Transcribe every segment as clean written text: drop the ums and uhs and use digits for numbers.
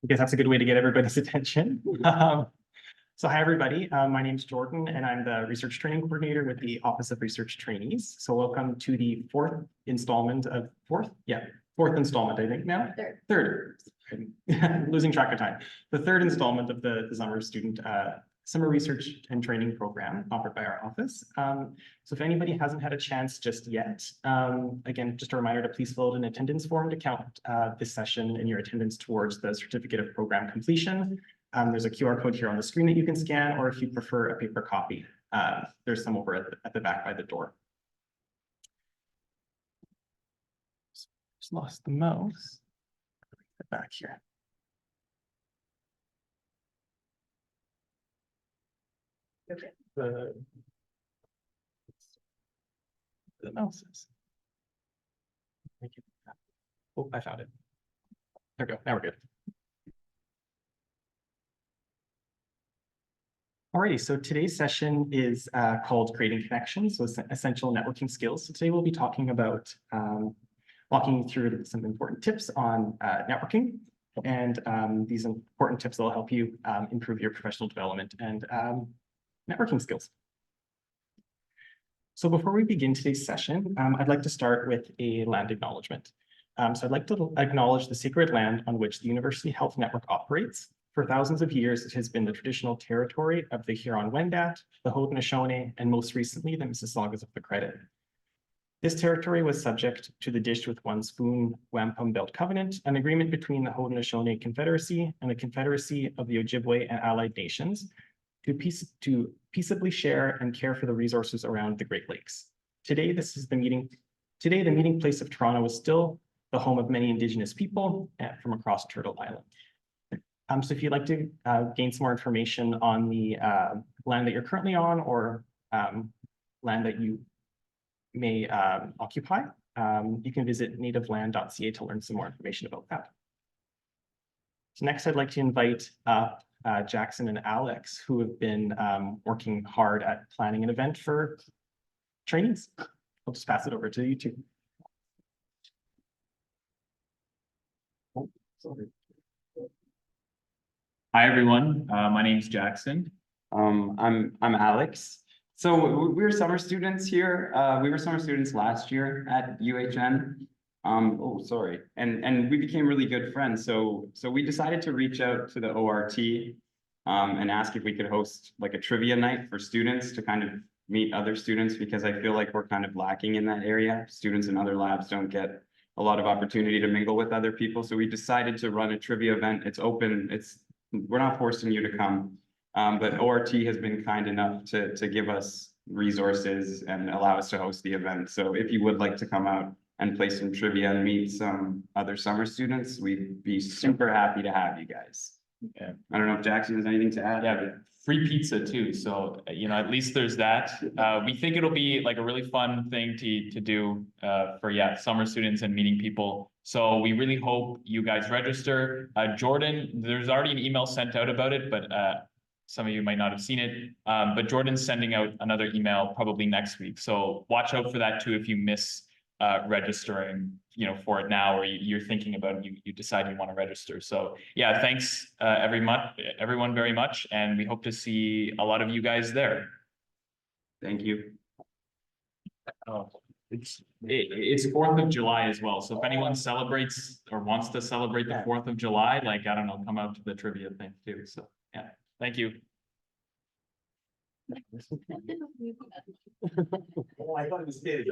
because that's a good way to get everybody's attention. So hi, everybody. My name is Jordan, and I'm the Research Training Coordinator with the Office of Research Trainees. So welcome to the fourth installment, I think now? Third. Losing track of time. The third installment of the summer student summer research and training program offered by our office. So if anybody hasn't had a chance just yet, again, just a reminder to please fill out an attendance form to count this session and your attendance towards the certificate of program completion. There's a QR code here on the screen that you can scan, or if you prefer a paper copy, there's some over at the back by the door. Just lost the mouse. Get back here. The mouse is. Thank you. Oh, I found it. There we go. Now we're good. Alrighty, so today's session is called Creating Connections, so essential networking skills. So today we'll be talking about walking you through some important tips on networking, and these important tips will help you improve your professional development and networking skills. So before we begin today's session, I'd like to start with a land acknowledgement. So I'd like to acknowledge the sacred land on which the University Health Network operates. For thousands of years, it has been the traditional territory of the Huron-Wendat, the Haudenosaunee, and most recently, the Mississaugas of the Credit. This territory was subject to the Dish with One Spoon Wampum Belt Covenant, an agreement between the Haudenosaunee Confederacy and the Confederacy of the Ojibwe and Allied Nations to peaceably share and care for the resources around the Great Lakes. Today, the meeting place of Toronto is still the home of many Indigenous people from across Turtle Island. So if you'd like to gain some more information on the land that you're currently on, or land that you may occupy, you can visit nativeland.ca to learn some more information about that. So next, I'd like to invite Jackson and Alex, who have been working hard at planning an event for trainees. I'll just pass it over to you two. Oh, sorry. Hi, everyone. My name's Jackson. I'm Alex. So we're summer students here. We were summer students last year at UHN. And we became really good friends. So we decided to reach out to the ORT and ask if we could host like a trivia night for students to kind of meet other students, because I feel like we're kind of lacking in that area. Students in other labs don't get a lot of opportunity to mingle with other people. So we decided to run a trivia event. It's open. We're not forcing you to come, but ORT has been kind enough to give us resources and allow us to host the event. So if you would like to come out and play some trivia and meet some other summer students, we'd be super happy to have you guys. Yeah. I don't know if Jackson has anything to add. Yeah, free pizza too. So, at least there's that. We think it'll be like a really fun thing to do for summer students and meeting people. So we really hope you guys register. Jordan, there's already an email sent out about it, but some of you might not have seen it. But Jordan's sending out another email probably next week. So watch out for that too if you miss registering, for it now, or you're thinking about it, you decide you want to register. So yeah, thanks everyone very much, and we hope to see a lot of you guys there. Thank you. It's 4th of July as well. So if anyone celebrates or wants to celebrate the 4th of July, like, I don't know, come out to the trivia thing too. So yeah, thank you. Oh, I thought it was stage.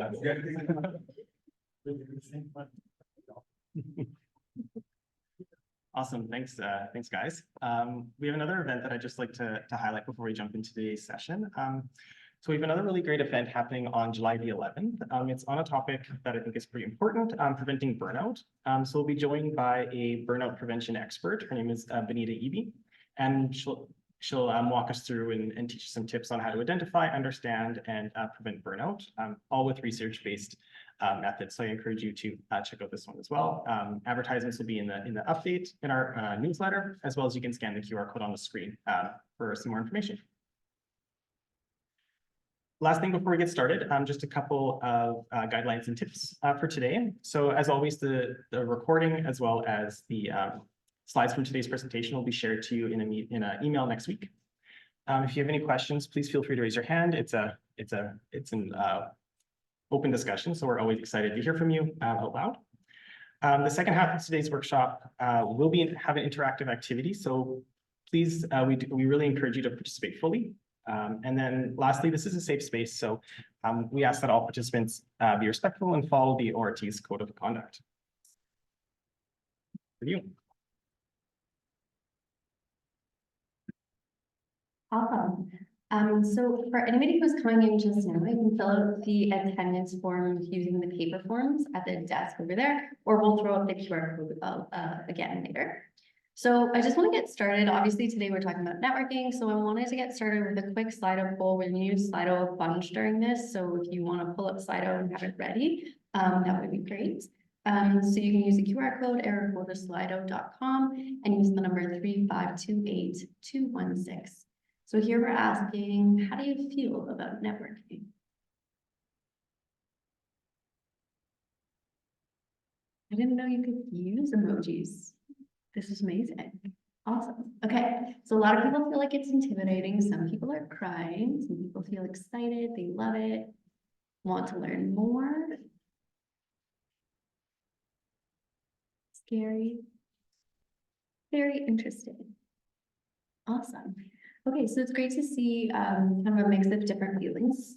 Awesome, thanks guys. We have another event that I'd just like to highlight before we jump into today's session. So we have another really great event happening on July the 11th. It's on a topic that I think is pretty important, preventing burnout. So we'll be joined by a burnout prevention expert. Her name is Benita Eby, and she'll walk us through and teach us some tips on how to identify, understand, and prevent burnout, all with research-based methods. So I encourage you to check out this one as well. Advertisements will be in the update in our newsletter, as well as you can scan the QR code on the screen for some more information. Last thing before we get started, just a couple of guidelines and tips for today. So as always, the recording as well as the Slides from today's presentation will be shared to you in an email next week. If you have any questions, please feel free to raise your hand. It's an open discussion, so we're always excited to hear from you out loud. The second half of today's workshop will have an interactive activity, so please, we really encourage you to participate fully. And then lastly, this is a safe space, so we ask that all participants be respectful and follow the ORT's code of conduct. For you. Awesome. So for anybody who's coming in just now, you can fill out the attendance forms using the paper forms at the desk over there, or we'll throw up the QR code again later. So I just want to get started. Obviously, today we're talking about networking, so I wanted to get started with a quick Slido poll. We're going to use Slido a bunch during this, so if you want to pull up Slido and have it ready, that would be great. So you can use the QR code, or go to slido.com and use the number 3528216. So here we're asking, how do you feel about networking? I didn't know you could use emojis. This is amazing. Awesome. Okay, so a lot of people feel like it's intimidating. Some people are crying. Some people feel excited. They love it. Want to learn more. Scary. Very interesting. Awesome. Okay, so it's great to see kind of a mix of different feelings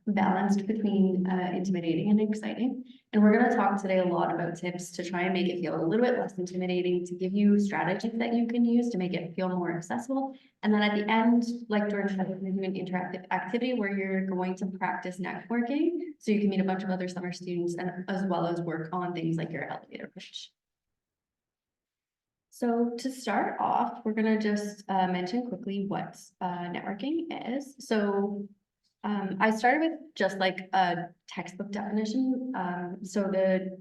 balanced between intimidating and exciting. And we're going to talk today a lot about tips to try and make it feel a little bit less intimidating, to give you strategies that you can use to make it feel more accessible. And then at the end, like during an interactive activity where you're going to practice networking, so you can meet a bunch of other summer students and as well as work on things like your elevator pitch. So to start off, we're going to just mention quickly what networking is. So I started with just like a textbook definition. So the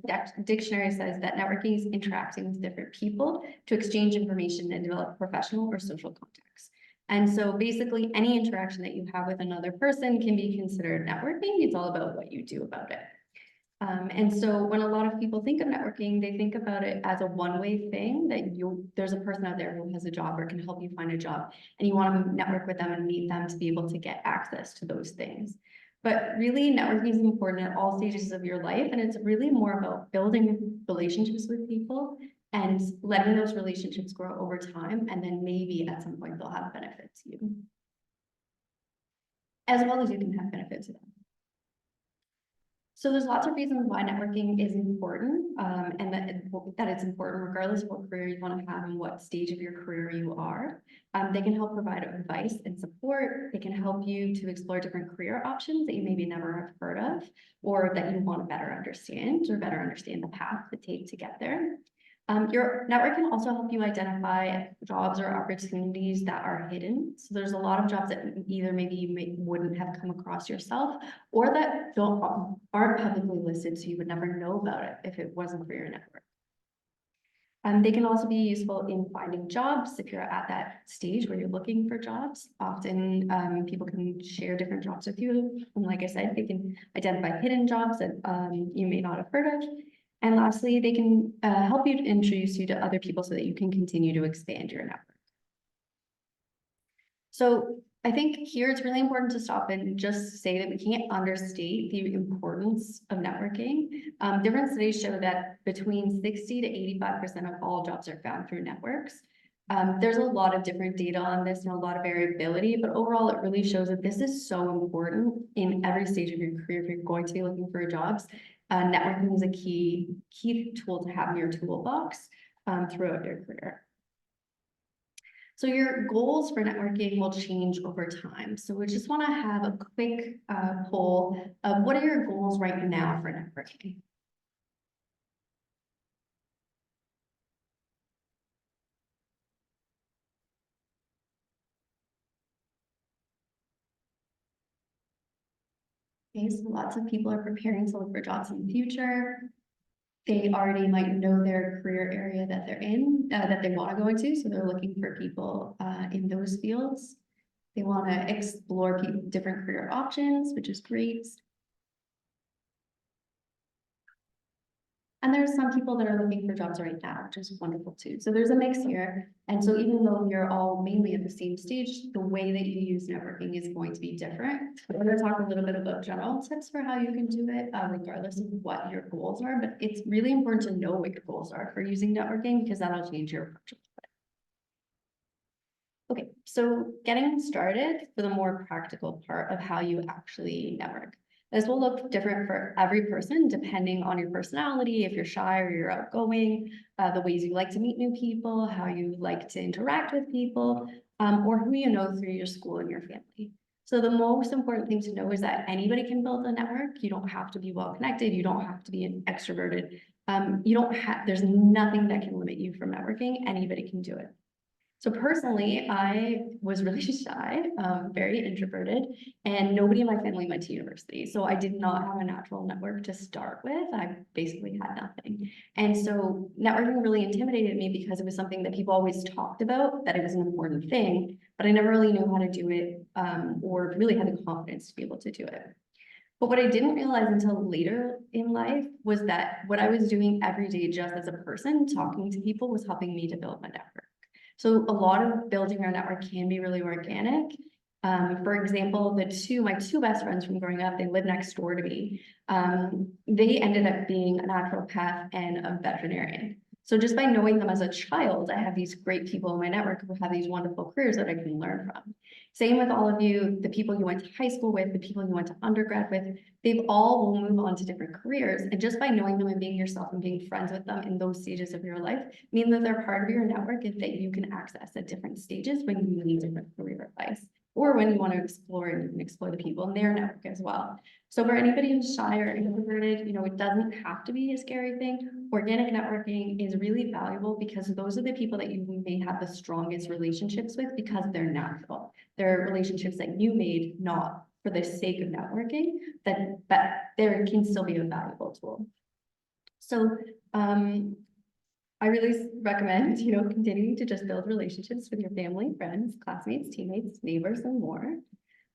dictionary says that networking is interacting with different people to exchange information and develop professional or social contacts. And so basically any interaction that you have with another person can be considered networking. It's all about what you do about it. And so when a lot of people think of networking, they think about it as a one-way thing, that there's a person out there who has a job or can help you find a job, and you want to network with them and meet them to be able to get access to those things. But really, networking is important at all stages of your life, and it's really more about building relationships with people and letting those relationships grow over time, and then maybe at some point they'll have benefit to you, as well as you can have benefit to them. So there's lots of reasons why networking is important, and that it's important regardless of what career you want to have and what stage of your career you are. They can help provide advice and support. They can help you to explore different career options that you maybe never have heard of, or that you want to better understand the path to take to get there. Your network can also help you identify jobs or opportunities that are hidden. So there's a lot of jobs that either maybe you wouldn't have come across yourself, or that aren't publicly listed, so you would never know about it if it wasn't for your network. They can also be useful in finding jobs if you're at that stage where you're looking for jobs. Often people can share different jobs with you. And like I said, they can identify hidden jobs that you may not have heard of. And lastly, they can help you to introduce you to other people so that you can continue to expand your network. So I think here it's really important to stop and just say that we can't understate the importance of networking. Different studies show that between 60 to 85% of all jobs are found through networks. There's a lot of different data on this and a lot of variability, but overall it really shows that this is so important in every stage of your career if you're going to be looking for jobs. Networking is a key tool to have in your toolbox throughout your career. So your goals for networking will change over time. So we just want to have a quick poll of what are your goals right now for networking? Okay, so lots of people are preparing to look for jobs in the future. They already might know their career area that they're in, that they want to go into. So they're looking for people in those fields. They want to explore different career options, which is great. And there's some people that are looking for jobs right now, which is wonderful too. So there's a mix here. And so even though you're all mainly at the same stage, the way that you use networking is going to be different. We're going to talk a little bit about general tips for how you can do it, regardless of what your goals are. But it's really important to know what your goals are for using networking, because that'll change your approach. Okay, so getting started for the more practical part of how you actually network. This will look different for every person, depending on your personality, if you're shy or you're outgoing, the ways you like to meet new people, how you like to interact with people, or who you know through your school and your family. So the most important thing to know is that anybody can build a network. You don't have to be well connected. You don't have to be an extroverted. There's nothing that can limit you from networking. Anybody can do it. So personally, I was really shy, very introverted, and nobody in my family went to university. So I did not have a natural network to start with. I basically had nothing. And so networking really intimidated me because it was something that people always talked about, that it was an important thing, but I never really knew how to do it, or really had the confidence to be able to do it. But what I didn't realize until later in life was that what I was doing every day just as a person, talking to people, was helping me to build my network. So a lot of building our network can be really organic. For example, my two best friends from growing up, they live next door to me. They ended up being a naturopath and a veterinarian. So just by knowing them as a child, I have these great people in my network who have these wonderful careers that I can learn from. Same with all of you, the people you went to high school with, the people you went to undergrad with, they've all will move on to different careers. And just by knowing them and being yourself and being friends with them in those stages of your life, mean that they're part of your network and that you can access at different stages when you need different career advice, or when you want to explore, and you can explore the people in their network as well. So for anybody who's shy or introverted, it doesn't have to be a scary thing. Organic networking is really valuable because those are the people that you may have the strongest relationships with because they're natural. They're relationships that you made not for the sake of networking, but there can still be a valuable tool. So I really recommend, continuing to just build relationships with your family, friends, classmates, teammates, neighbors, and more.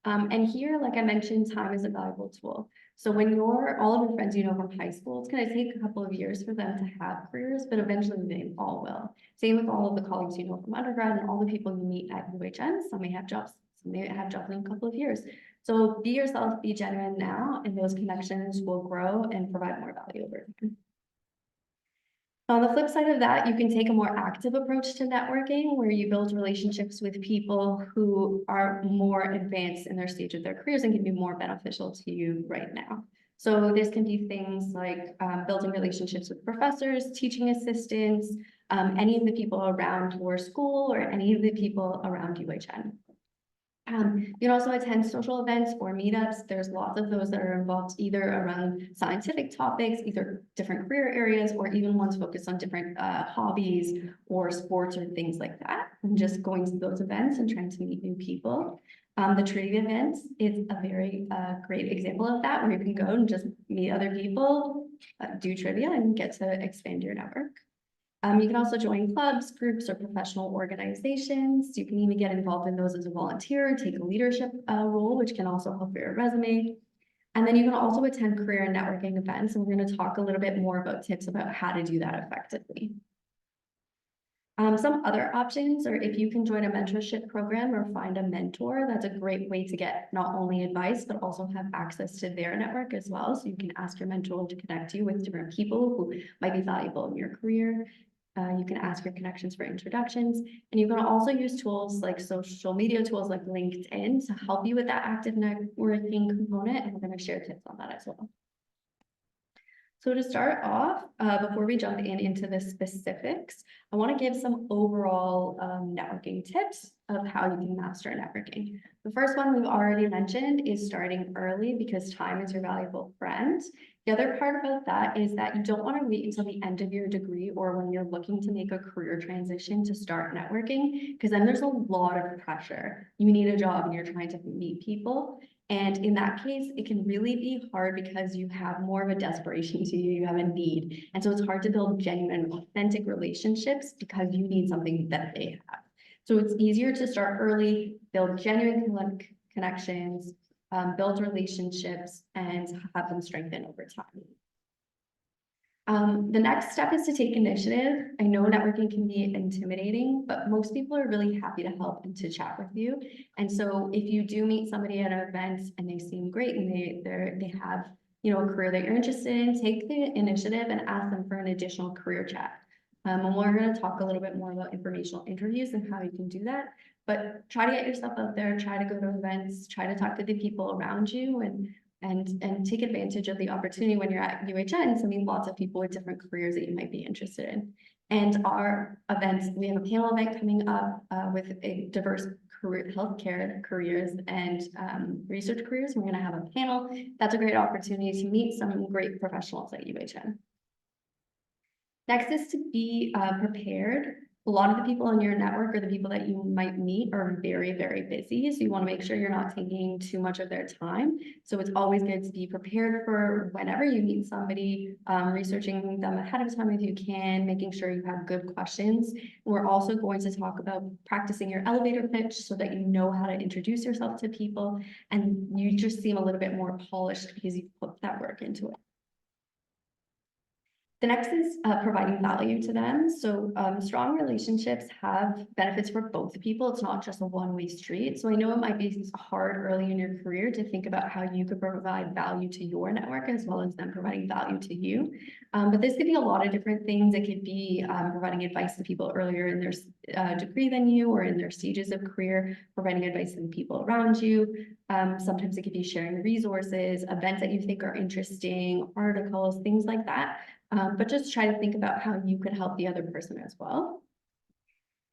And here, like I mentioned, time is a valuable tool. So when all of your friends from high school, it's going to take a couple of years for them to have careers, but eventually they all will. Same with all of the colleagues from undergrad and all the people you meet at UHN. Some may have jobs, some may have jobs in a couple of years. So be yourself, be genuine now, and those connections will grow and provide more value over time. On the flip side of that, you can take a more active approach to networking where you build relationships with people who are more advanced in their stage of their careers and can be more beneficial to you right now. So this can be things like building relationships with professors, teaching assistants, any of the people around your school or any of the people around UHN. You can also attend social events or meetups. There's lots of those that are involved either around scientific topics, either different career areas, or even ones focused on different hobbies or sports or things like that. And just going to those events and trying to meet new people. The trivia events is a very great example of that, where you can go and just meet other people, do trivia, and get to expand your network. You can also join clubs, groups, or professional organizations. You can even get involved in those as a volunteer, take a leadership role, which can also help your resume. And then you can also attend career and networking events, and we're going to talk a little bit more about tips about how to do that effectively. Some other options are if you can join a mentorship program or find a mentor. That's a great way to get not only advice, but also have access to their network as well. So you can ask your mentor to connect you with different people who might be valuable in your career. You can ask your connections for introductions, and you can also use tools like social media tools like LinkedIn to help you with that active networking component, and we're going to share tips on that as well. So to start off, before we jump into the specifics, I want to give some overall networking tips of how you can master networking. The first one we've already mentioned is starting early because time is your valuable friend. The other part about that is that you don't want to wait until the end of your degree or when you're looking to make a career transition to start networking, because then there's a lot of pressure. You need a job and you're trying to meet people. And in that case, it can really be hard because you have more of a desperation to you, you have a need. And so it's hard to build genuine, authentic relationships because you need something that they have. So it's easier to start early, build genuine connections, build relationships, and have them strengthen over time. The next step is to take initiative. I know networking can be intimidating, but most people are really happy to help and to chat with you. And so if you do meet somebody at an event and they seem great and they have, you know, a career that you're interested in, take the initiative and ask them for an additional career chat. And we're going to talk a little bit more about informational interviews and how you can do that. But try to get yourself out there, try to go to events, try to talk to the people around you, and take advantage of the opportunity when you're at UHN to meet lots of people with different careers that you might be interested in. And our events, we have a panel event coming up with a diverse career, healthcare careers and research careers. We're going to have a panel. That's a great opportunity to meet some great professionals at UHN. Next is to be prepared. A lot of the people in your network or the people that you might meet are very, very busy. So you want to make sure you're not taking too much of their time. So it's always good to be prepared for whenever you meet somebody, researching them ahead of time if you can, making sure you have good questions. We're also going to talk about practicing your elevator pitch so that you know how to introduce yourself to people and you just seem a little bit more polished because you put that work into it. The next is providing value to them. So strong relationships have benefits for both people. It's not just a one-way street. So I know it might be hard early in your career to think about how you could provide value to your network as well as them providing value to you. But this could be a lot of different things. It could be providing advice to people earlier in their degree than you or in their stages of career, providing advice to the people around you. Sometimes it could be sharing resources, events that you think are interesting, articles, things like that. But just try to think about how you could help the other person as well.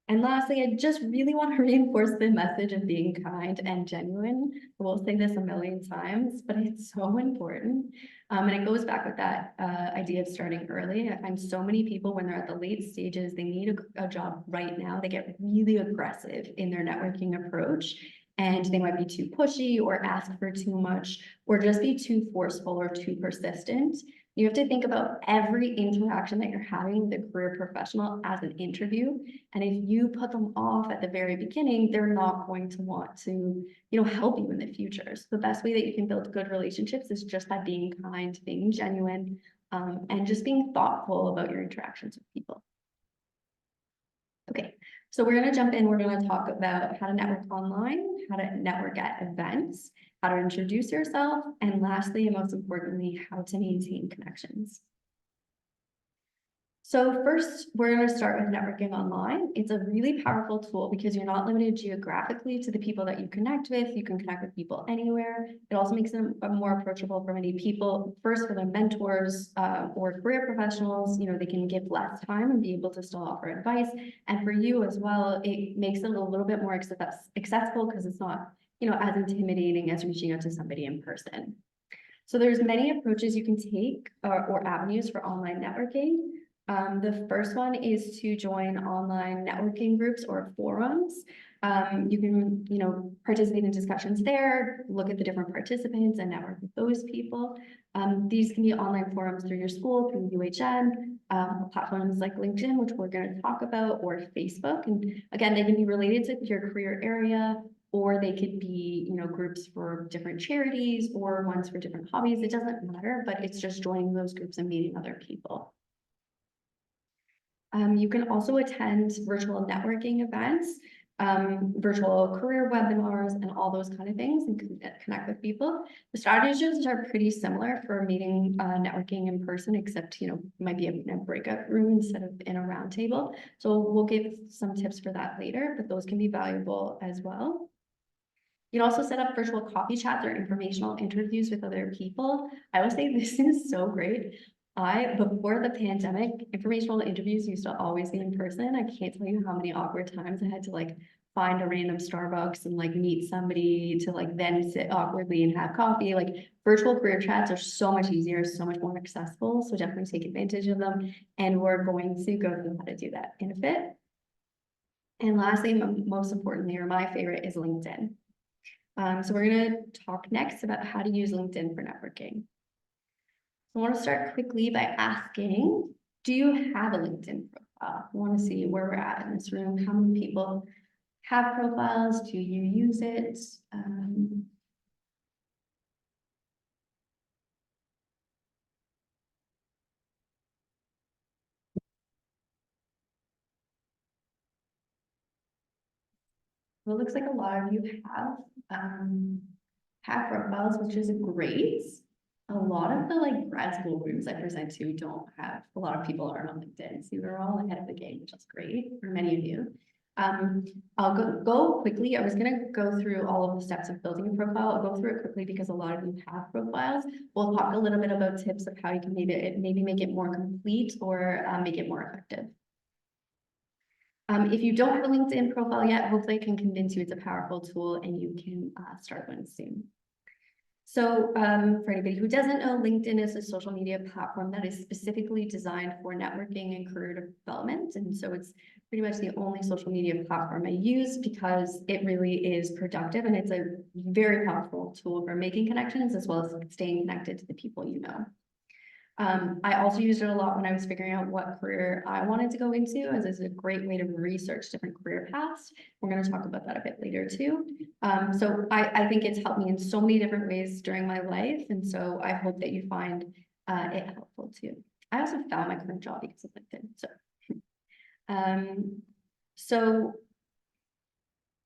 And lastly, I just really want to reinforce the message of being kind and genuine. I will say this a million times, but it's so important. And it goes back with that idea of starting early. I find so many people when they're at the late stages, they need a job right now. They get really aggressive in their networking approach. And they might be too pushy or ask for too much or just be too forceful or too persistent. You have to think about every interaction that you're having with a career professional as an interview. And if you put them off at the very beginning, they're not going to want to, help you in the future. So the best way that you can build good relationships is just by being kind, being genuine, and just being thoughtful about your interactions with people. Okay, so we're going to jump in. We're going to talk about how to network online, how to network at events, how to introduce yourself, and lastly, and most importantly, how to maintain connections. So first, we're going to start with networking online. It's a really powerful tool because you're not limited geographically to the people that you connect with. You can connect with people anywhere. It also makes them more approachable for many people. First, for their mentors or career professionals, they can give less time and be able to still offer advice. And for you as well, it makes it a little bit more accessible because it's not, as intimidating as reaching out to somebody in person. So there's many approaches you can take or avenues for online networking. The first one is to join online networking groups or forums. You can, participate in discussions there, look at the different participants and network with those people. These can be online forums through your school, through UHN, platforms like LinkedIn, which we're going to talk about, or Facebook. And again, they can be related to your career area, or they could be, groups for different charities or ones for different hobbies. It doesn't matter, but it's just joining those groups and meeting other people. You can also attend virtual networking events, virtual career webinars, and all those kind of things, and connect with people. The strategies are pretty similar for meeting networking in person, except, might be in a breakout room instead of in a round table. So we'll give some tips for that later, but those can be valuable as well. You can also set up virtual coffee chats or informational interviews with other people. I would say this is so great. Before the pandemic, informational interviews used to always be in person. I can't tell you how many awkward times I had to find a random Starbucks and meet somebody to then sit awkwardly and have coffee. Virtual career chats are so much easier, so much more accessible. So definitely take advantage of them. And we're going to go through how to do that in a bit. And lastly, most importantly, or my favorite, is LinkedIn. So we're going to talk next about how to use LinkedIn for networking. I want to start quickly by asking, do you have a LinkedIn profile? I want to see where we're at in this room. How many people have profiles? Do you use it? Well, it looks like a lot of you have profiles, which is great. A lot of the like grad school rooms I present to don't have, a lot of people aren't on LinkedIn, so we're all ahead of the game, which is great for many of you. I'll go quickly. I was gonna go through all of the steps of building a profile. I'll go through it quickly because a lot of you have profiles. We'll talk a little bit about tips of how you can maybe make it more complete or make it more effective. If you don't have a LinkedIn profile yet, hopefully I can convince you it's a powerful tool and you can start one soon. So for anybody who doesn't know, LinkedIn is a social media platform that is specifically designed for networking and career development. And so it's pretty much the only social media platform I use because it really is productive and it's a very powerful tool for making connections as well as staying connected to the people you know. I also used it a lot when I was figuring out what career I wanted to go into, as it's a great way to research different career paths. We're going to talk about that a bit later too. So I think it's helped me in so many different ways during my life. And so I hope that you find it helpful too. I also found my current job because of LinkedIn. So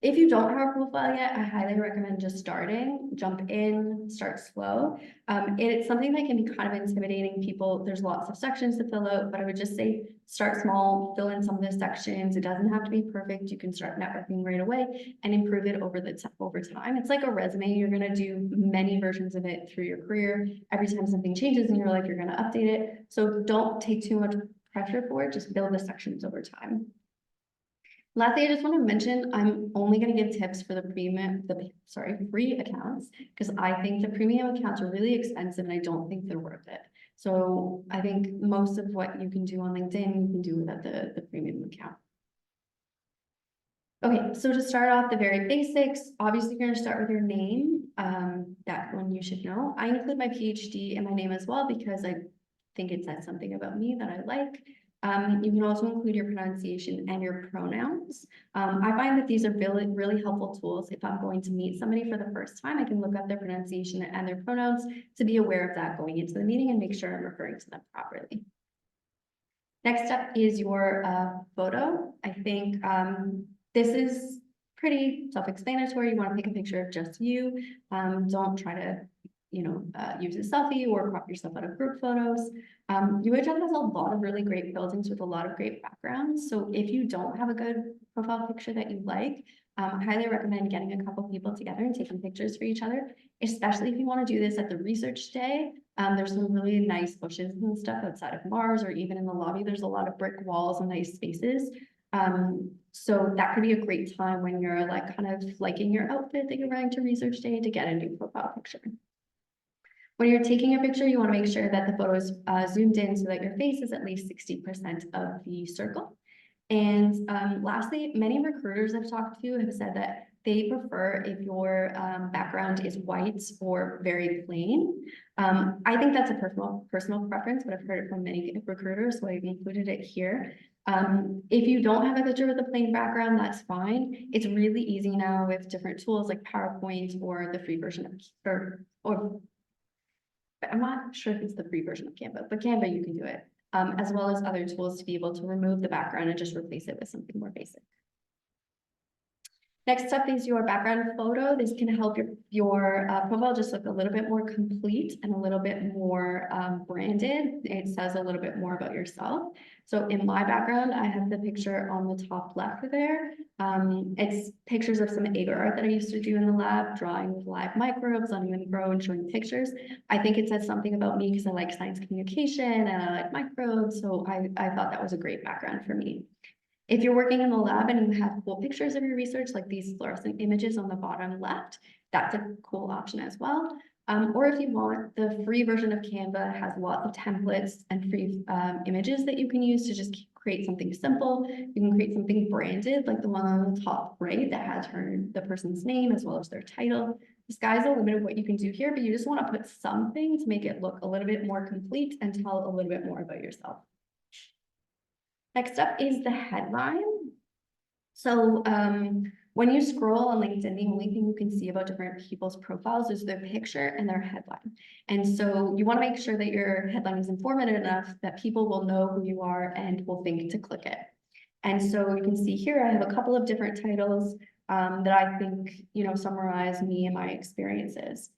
if you don't have a profile yet, I highly recommend just starting, jump in, start slow. It's something that can be kind of intimidating people. There's lots of sections to fill out, but I would just say start small, fill in some of the sections. It doesn't have to be perfect. You can start networking right away and improve it over time. It's like a resume. You're going to do many versions of it through your career. Every time something changes in your life, you're going to update it. So don't take too much pressure for it. Just build the sections over time. Lastly, I just want to mention, I'm only going to give tips for the free accounts, because I think the premium accounts are really expensive and I don't think they're worth it. So I think most of what you can do on LinkedIn, you can do without the premium account. Okay, so to start off the very basics, obviously you're going to start with your name. That one you should know. I include my PhD in my name as well, because I think it says something about me that I like. You can also include your pronunciation and your pronouns. I find that these are really helpful tools. If I'm going to meet somebody for the first time, I can look up their pronunciation and their pronouns to be aware of that going into the meeting and make sure I'm referring to them properly. Next up is your photo. I think this is pretty self-explanatory. You want to take a picture of just you. Don't try to use a selfie or crop yourself out of group photos. UHN has a lot of really great buildings with a lot of great backgrounds. So if you don't have a good profile picture that you like, I highly recommend getting a couple people together and taking pictures for each other, especially if you want to do this at the research day. There's some really nice bushes and stuff outside of Mars, or even in the lobby, there's a lot of brick walls and nice spaces. So that could be a great time when you're like kind of liking your outfit that you're wearing to research day to get a new profile picture. When you're taking a picture, you want to make sure that the photo is zoomed in so that your face is at least 60% of the circle. And lastly, many recruiters I've talked to have said that they prefer if your background is white or very plain. I think that's a personal preference, but I've heard it from many recruiters, so I've included it here. If you don't have a picture with a plain background, that's fine. It's really easy now with different tools like PowerPoint or the free version of I'm not sure if it's the free version of Canva, but Canva, you can do it, as well as other tools to be able to remove the background and just replace it with something more basic. Next up is your background photo. This can help your profile just look a little bit more complete and a little bit more branded. It says a little bit more about yourself. So in my background, I have the picture on the top left there. It's pictures of some agar art that I used to do in the lab, drawing with live microbes, letting them grow and showing pictures. I think it says something about me because I like science communication and I like microbes. So I thought that was a great background for me. If you're working in the lab and you have cool pictures of your research, like these fluorescent images on the bottom left, that's a cool option as well. Or if you want, the free version of Canva has lots of templates and free images that you can use to just create something simple. You can create something branded, like the one on the top right that has the person's name as well as their title. The sky's the limit of what you can do here, but you just want to put something to make it look a little bit more complete and tell a little bit more about yourself. Next up is the headline. So when you scroll on LinkedIn, the only thing you can see about different people's profiles is their picture and their headline. And so you want to make sure that your headline is informative enough that people will know who you are and will think to click it. And so you can see here, I have a couple of different titles. that I think, summarize me and my experiences.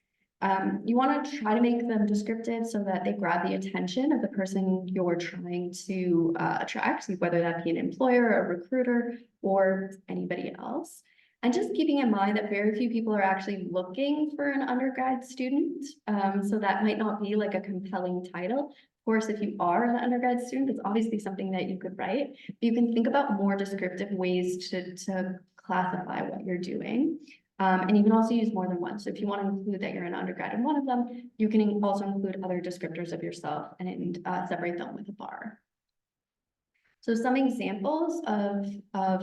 You want to try to make them descriptive so that they grab the attention of the person you're trying to attract, whether that be an employer, a recruiter, or anybody else. And just keeping in mind that very few people are actually looking for an undergrad student. So that might not be like a compelling title. Of course, if you are an undergrad student, it's obviously something that you could write. But you can think about more descriptive ways to classify what you're doing. And you can also use more than one. So if you want to include that you're an undergrad in one of them, you can also include other descriptors of yourself and separate them with a bar. So some examples of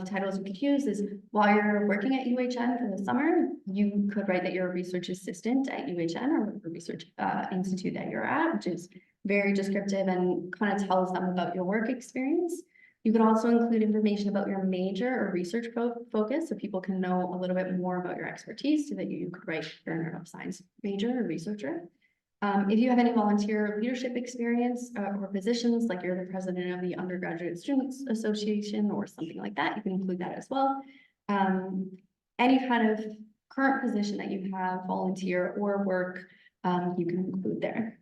titles you could use is while you're working at UHN for the summer, you could write that you're a research assistant at UHN or the research institute that you're at, which is very descriptive and kind of tells them about your work experience. You can also include information about your major or research focus so people can know a little bit more about your expertise so that you could write you're a neuroscience major or researcher. If you have any volunteer leadership experience or positions, like you're the president of the Undergraduate Students Association or something like that, you can include that as well. Any kind of current position that you have, volunteer or work, you can include there.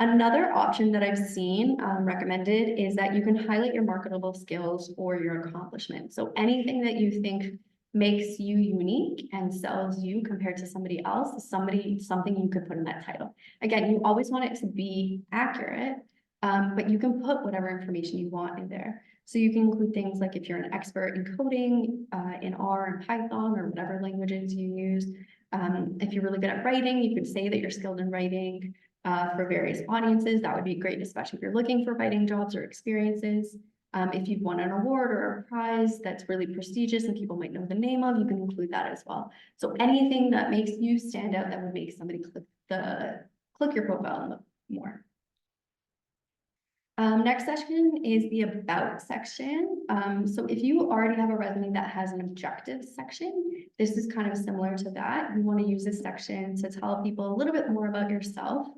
Another option that I've seen recommended is that you can highlight your marketable skills or your accomplishments. So anything that you think makes you unique and sells you compared to somebody else, something you could put in that title. Again, you always want it to be accurate, but you can put whatever information you want in there. So you can include things like if you're an expert in coding, in R and Python or whatever languages you use. If you're really good at writing, you could say that you're skilled in writing. For various audiences, that would be great, especially if you're looking for writing jobs or experiences. If you've won an award or a prize that's really prestigious and people might know the name of, you can include that as well. So anything that makes you stand out that would make somebody click your profile and look more. Next section is the about section. So if you already have a resume that has an objective section, this is kind of similar to that. You want to use this section to tell people a little bit more about yourself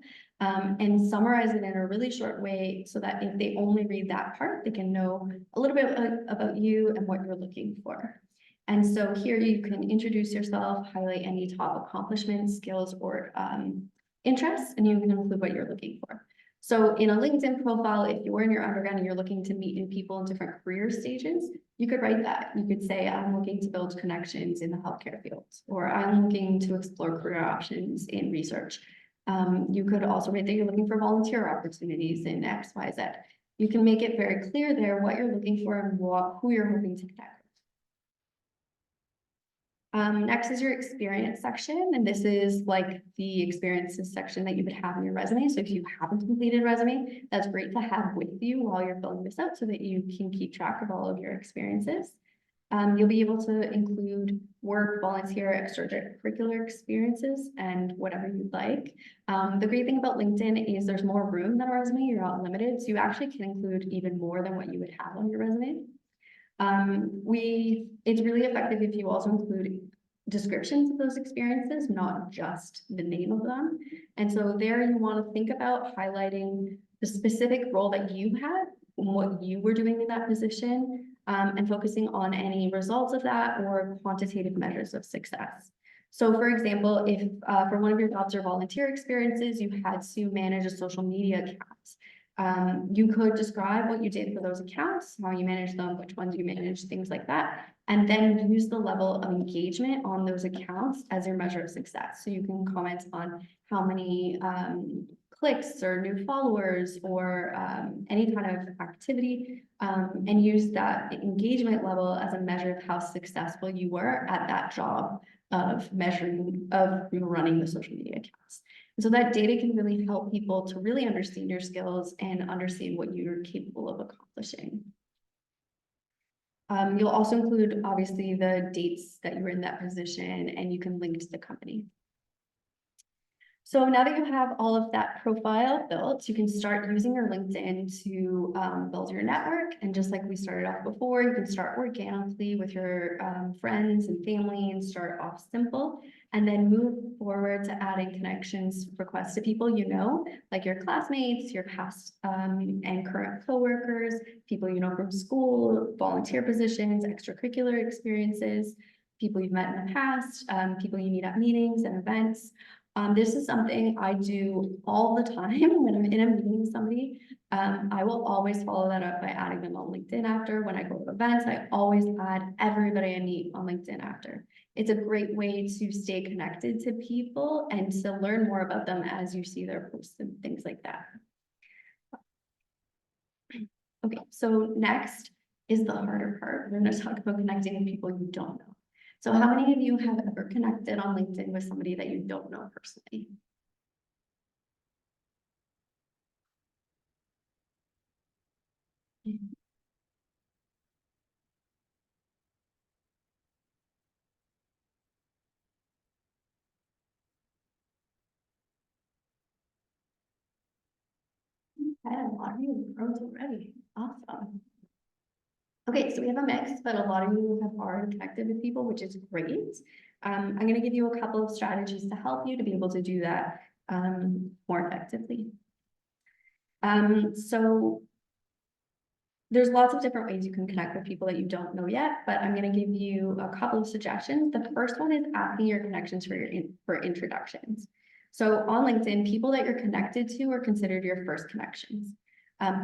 and summarize it in a really short way so that if they only read that part, they can know a little bit about you and what you're looking for. And so here you can introduce yourself, highlight any top accomplishments, skills, or interests, and you can include what you're looking for. So in a LinkedIn profile, if you're in your undergrad and you're looking to meet new people in different career stages, you could write that. You could say, I'm looking to build connections in the healthcare field, or I'm looking to explore career options in research. You could also write that you're looking for volunteer opportunities in X, Y, Z. You can make it very clear there what you're looking for and who you're hoping to connect with. Next is your experience section, and this is like the experiences section that you would have in your resume. So if you haven't completed a resume, that's great to have with you while you're filling this out so that you can keep track of all of your experiences. You'll be able to include work, volunteer, extracurricular experiences, and whatever you'd like. The great thing about LinkedIn is there's more room than a resume. You're not limited, so you actually can include even more than what you would have on your resume. It's really effective if you also include descriptions of those experiences, not just the name of them. And so there you want to think about highlighting the specific role that you had, what you were doing in that position, and focusing on any results of that or quantitative measures of success. So for example, if for one of your jobs or volunteer experiences, you had to manage a social media account. You could describe what you did for those accounts, how you managed them, which ones you managed, things like that, and then use the level of engagement on those accounts as your measure of success. So you can comment on how many clicks or new followers or any kind of activity and use that engagement level as a measure of how successful you were at that job of running the social media accounts. And so that data can really help people to really understand your skills and understand what you're capable of accomplishing. You'll also include, obviously, the dates that you were in that position, and you can link to the company. So now that you have all of that profile built, you can start using your LinkedIn to build your network. And just like we started off before, you can start organically with your friends and family and start off simple, and then move forward to adding connections requests to people you know, like your classmates, your past and current coworkers, people you know from school, volunteer positions, extracurricular experiences. people you've met in the past, people you meet at meetings and events. This is something I do all the time when I'm in a meeting with somebody. I will always follow that up by adding them on LinkedIn after. When I go to events, I always add everybody I meet on LinkedIn after. It's a great way to stay connected to people and to learn more about them as you see their posts and things like that. Okay, so next is the harder part. We're going to talk about connecting with people you don't know. So how many of you have ever connected on LinkedIn with somebody that you don't know personally? I had a lot of you pros already. Awesome. Okay, so we have a mix, but a lot of you have already connected with people, which is great. I'm going to give you a couple of strategies to help you to be able to do that more effectively. So there's lots of different ways you can connect with people that you don't know yet, but I'm going to give you a couple of suggestions. The first one is asking your connections for introductions. So on LinkedIn, people that you're connected to are considered your first connections.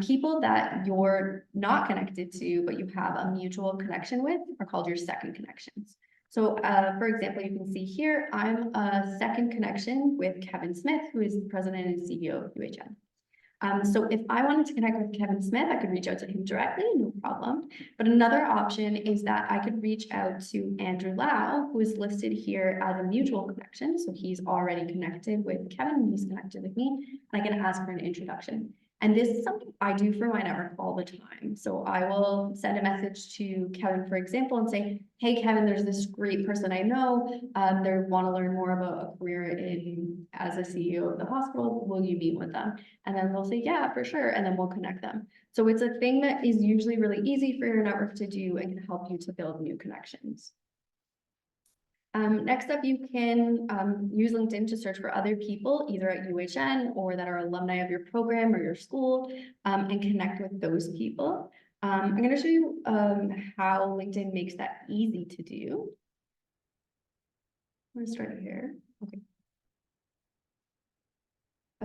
People that you're not connected to, but you have a mutual connection with are called your second connections. So for example, you can see here, I'm a second connection with Kevin Smith, who is the president and CEO of UHN. So if I wanted to connect with Kevin Smith, I could reach out to him directly, no problem. But another option is that I could reach out to Andrew Lau, who is listed here as a mutual connection. So he's already connected with Kevin, he's connected with me, and I can ask for an introduction. And this is something I do for my network all the time. So I will send a message to Kevin, for example, and say, hey, Kevin, there's this great person I know. They want to learn more about a career as a CEO of the hospital. Will you meet with them? And then they'll say, yeah, for sure. And then we'll connect them. So it's a thing that is usually really easy for your network to do and can help you to build new connections. Next up, you can use LinkedIn to search for other people, either at UHN or that are alumni of your program or your school, and connect with those people. I'm going to show you how LinkedIn makes that easy to do. I'm going to start here. Okay.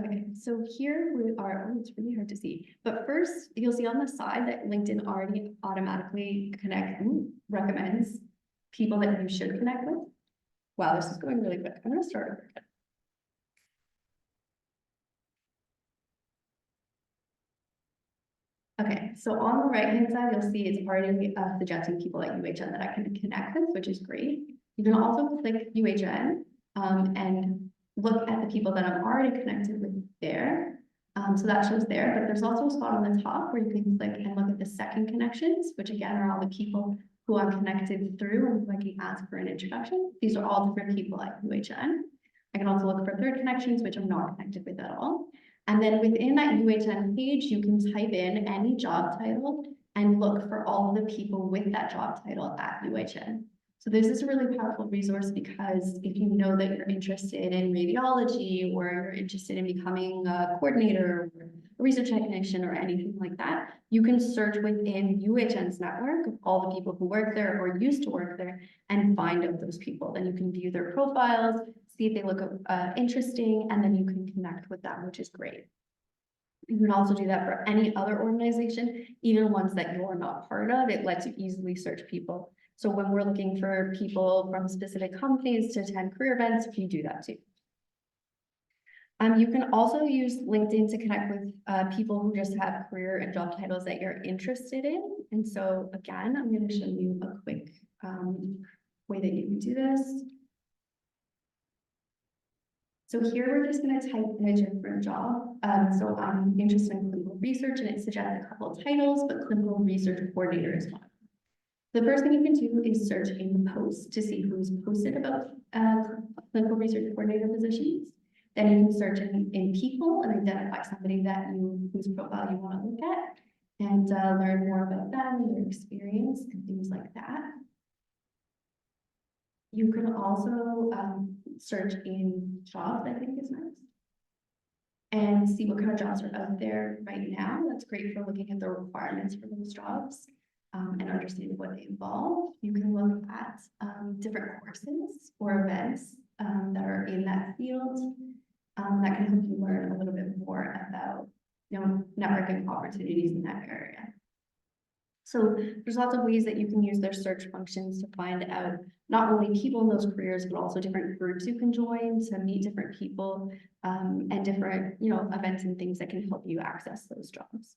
Okay, so here we are. Oh, it's really hard to see. But first, you'll see on the side that LinkedIn already automatically recommends people that you should connect with. Wow, this is going really quick. I'm going to start over again. Okay, so on the right-hand side, you'll see it's already suggesting people at UHN that I can connect with, which is great. You can also click UHN and look at the people that I'm already connected with there. So that shows there, but there's also a spot on the top where you can click and look at the second connections, which again are all the people who I'm connected through and who I can ask for an introduction. These are all different people at UHN. I can also look for third connections, which I'm not connected with at all. And then within that UHN page, you can type in any job title and look for all of the people with that job title at UHN. So this is a really powerful resource because if you know that you're interested in radiology or you're interested in becoming a coordinator or a research technician or anything like that, you can search within UHN's network of all the people who work there or used to work there and find out those people. Then you can view their profiles, see if they look interesting, and then you can connect with them, which is great. You can also do that for any other organization, even ones that you're not part of. It lets you easily search people. So when we're looking for people from specific companies to attend career events, you do that too. You can also use LinkedIn to connect with people who just have career and job titles that you're interested in. And so again, I'm going to show you a quick way that you can do this. So here we're just going to type in a different job. So I'm interested in clinical research and it suggests a couple of titles, but clinical research coordinator is one. The first thing you can do is search in the post to see who's posted about clinical research coordinator positions. Then you can search in people and identify somebody that whose profile you want to look at and learn more about them, their experience, and things like that. You can also search in jobs, I think is nice, and see what kind of jobs are out there right now. That's great for looking at the requirements for those jobs. and understanding what they involve. You can look at different courses or events that are in that field that can help you learn a little bit more about, networking opportunities in that area. So there's lots of ways that you can use their search functions to find out not only people in those careers, but also different groups you can join to meet different people and different, events and things that can help you access those jobs.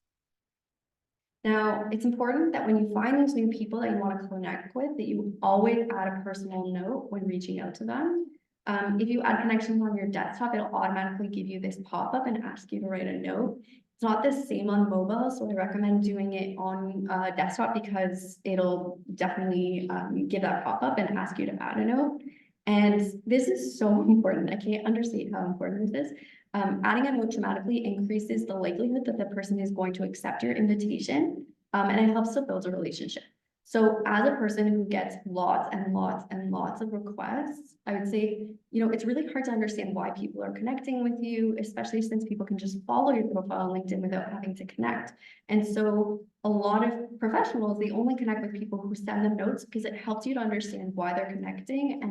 Now, it's important that when you find those new people that you want to connect with, that you always add a personal note when reaching out to them. If you add connections on your desktop, it'll automatically give you this pop-up and ask you to write a note. It's not the same on mobile, so I recommend doing it on desktop because it'll definitely give that pop-up and ask you to add a note. And this is so important. I can't understate how important this is. Adding a note dramatically increases the likelihood that the person is going to accept your invitation, and it helps to build a relationship. So as a person who gets lots and lots and lots of requests, I would say, it's really hard to understand why people are connecting with you, especially since people can just follow your profile on LinkedIn without having to connect. And so a lot of professionals, they only connect with people who send them notes because it helps you to understand why they're connecting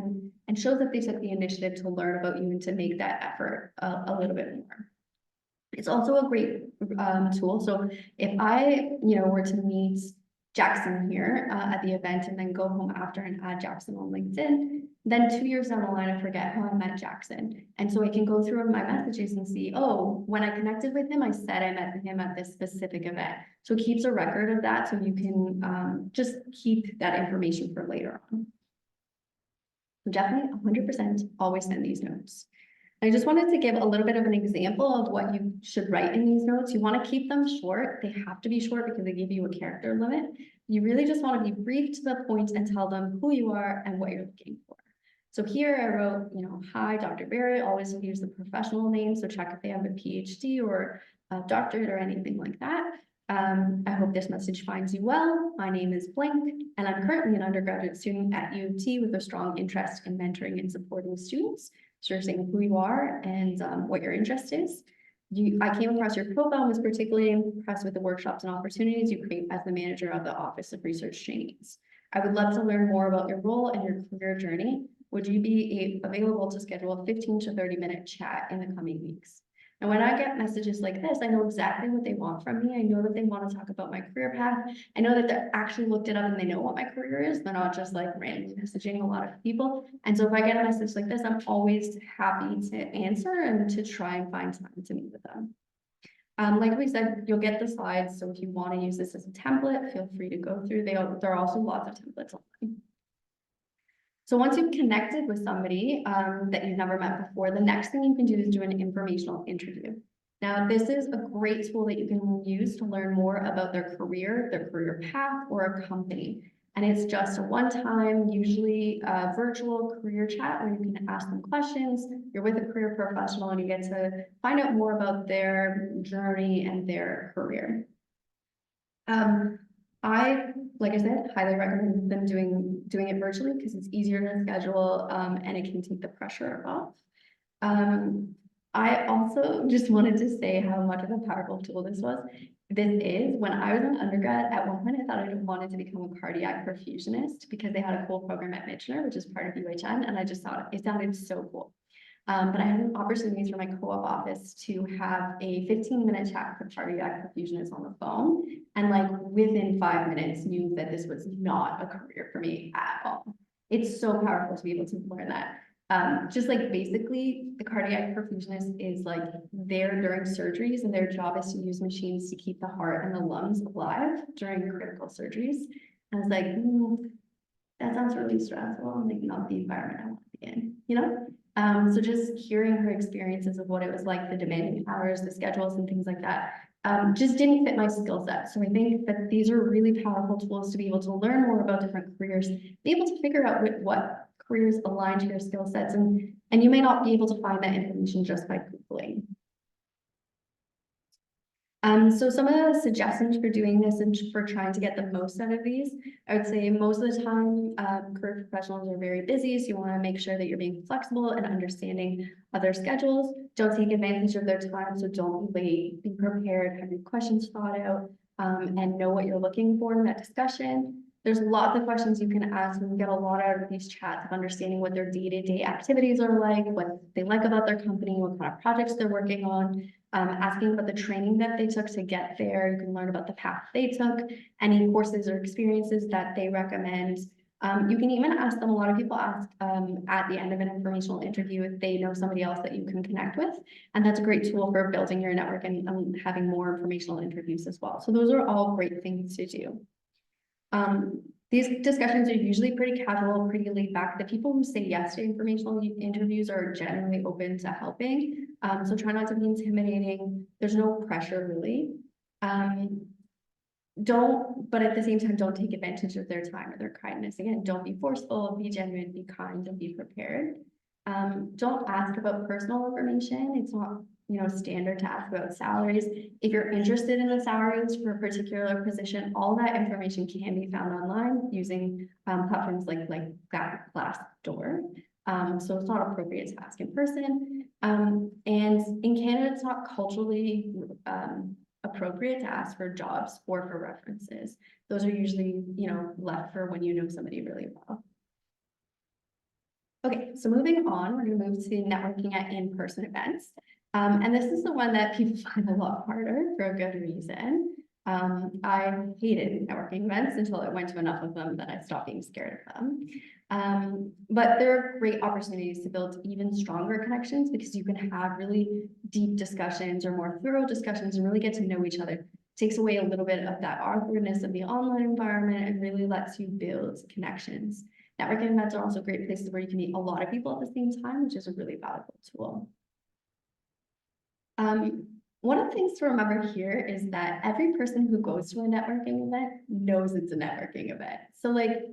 and shows that they took the initiative to learn about you and to make that effort a little bit more. It's also a great tool. So if I, were to meet Jackson here at the event and then go home after and add Jackson on LinkedIn, then 2 years down the line, I forget how I met Jackson. And so I can go through my messages and see, oh, when I connected with him, I said I met him at this specific event. So it keeps a record of that so you can just keep that information for later on. So definitely 100% always send these notes. I just wanted to give a little bit of an example of what you should write in these notes. You want to keep them short. They have to be short because they give you a character limit. You really just want to be brief to the point and tell them who you are and what you're looking for. So here I wrote, hi, Dr. Barry. Always use the professional name. So check if they have a PhD or a doctorate or anything like that. I hope this message finds you well. My name is blank, and I'm currently an undergraduate student at U of T with a strong interest in mentoring and supporting students. So you're saying who you are and what your interest is. I came across your profile and was particularly impressed with the workshops and opportunities you create as the manager of the Office of Research Trainings. I would love to learn more about your role and your career journey. Would you be available to schedule a 15 to 30-minute chat in the coming weeks? And when I get messages like this, I know exactly what they want from me. I know that they want to talk about my career path. I know that they're actually looked it up and they know what my career is. They're not just like randomly messaging a lot of people. And so if I get a message like this, I'm always happy to answer and to try and find time to meet with them. Like we said, you'll get the slides. So if you want to use this as a template, feel free to go through. There are also lots of templates online. So once you've connected with somebody that you've never met before, the next thing you can do is do an informational interview. Now, this is a great tool that you can use to learn more about their career path, or a company. And it's just a one-time, usually virtual career chat where you can ask them questions. You're with a career professional and you get to find out more about their journey and their career. Like I said, highly recommend them doing it virtually because it's easier to schedule and it can take the pressure off. I also just wanted to say how much of a powerful tool this was. This is, when I was an undergrad, at one point I thought I wanted to become a cardiac perfusionist because they had a cool program at Michener, which is part of UHN, and I just thought it sounded so cool. But I had an opportunity through my co-op office to have a 15-minute chat with a cardiac perfusionist on the phone. And like within 5 minutes knew that this was not a career for me at all. It's so powerful to be able to learn that. Just like basically the cardiac perfusionist is like there during surgeries and their job is to use machines to keep the heart and the lungs alive during critical surgeries. And I was like, that sounds really stressful and like not the environment I want to be in, so just hearing her experiences of what it was like, the demanding hours, the schedules and things like that, just didn't fit my skill set. So I think that these are really powerful tools to be able to learn more about different careers, be able to figure out what careers align to your skill sets, and you may not be able to find that information just by Googling. So some of the suggestions for doing this and for trying to get the most out of these, I would say most of the time, career professionals are very busy. So you want to make sure that you're being flexible and understanding other schedules. Don't take advantage of their time. So don't be late, be prepared, have your questions thought out. and know what you're looking for in that discussion. There's lots of questions you can ask and get a lot out of these chats of understanding what their day-to-day activities are like, what they like about their company, what kind of projects they're working on, asking about the training that they took to get there. You can learn about the path they took, any courses or experiences that they recommend. You can even ask them, a lot of people ask at the end of an informational interview if they know somebody else that you can connect with. And that's a great tool for building your network and having more informational interviews as well. So those are all great things to do. These discussions are usually pretty casual, pretty laid back. The people who say yes to informational interviews are generally open to helping. So try not to be intimidating. There's no pressure really. But at the same time, don't take advantage of their time or their kindness. Again, don't be forceful, be genuine, be kind, and be prepared. Don't ask about personal information. It's not, standard to ask about salaries. If you're interested in the salaries for a particular position, all that information can be found online using platforms like Glassdoor. So it's not appropriate to ask in person. And in Canada, it's not culturally appropriate to ask for jobs or for references. Those are usually, left for when you know somebody really well. Okay, so moving on, we're gonna move to networking at in-person events. And this is the one that people find a lot harder for a good reason. I hated networking events until I went to enough of them that I stopped being scared of them. But there are great opportunities to build even stronger connections because you can have really deep discussions or more thorough discussions and really get to know each other. It takes away a little bit of that awkwardness of the online environment and really lets you build connections. Networking events are also great places where you can meet a lot of people at the same time, which is a really valuable tool. One of the things to remember here is that every person who goes to a networking event knows it's a networking event. So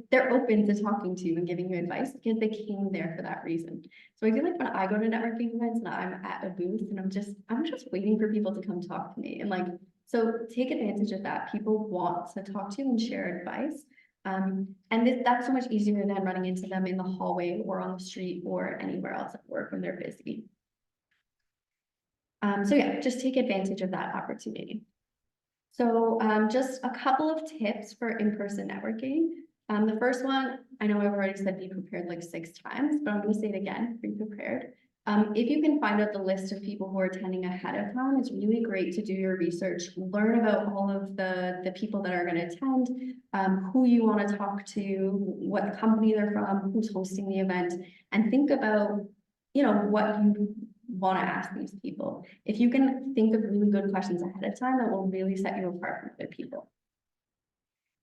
they're open to talking to you and giving you advice because they came there for that reason. So I feel like when I go to networking events and I'm at a booth and I'm just waiting for people to come talk to me. And so take advantage of that. People want to talk to you and share advice. And that's so much easier than running into them in the hallway or on the street or anywhere else at work when they're busy. So yeah, just take advantage of that opportunity. So just a couple of tips for in-person networking. The first one, I know I've already said be prepared like 6 times, but I'm going to say it again, be prepared. If you can find out the list of people who are attending ahead of time, it's really great to do your research, learn about all of the people that are going to attend, who you want to talk to, what company they're from, who's hosting the event, and think about, what you want to ask these people. If you can think of really good questions ahead of time, that will really set you apart from other people.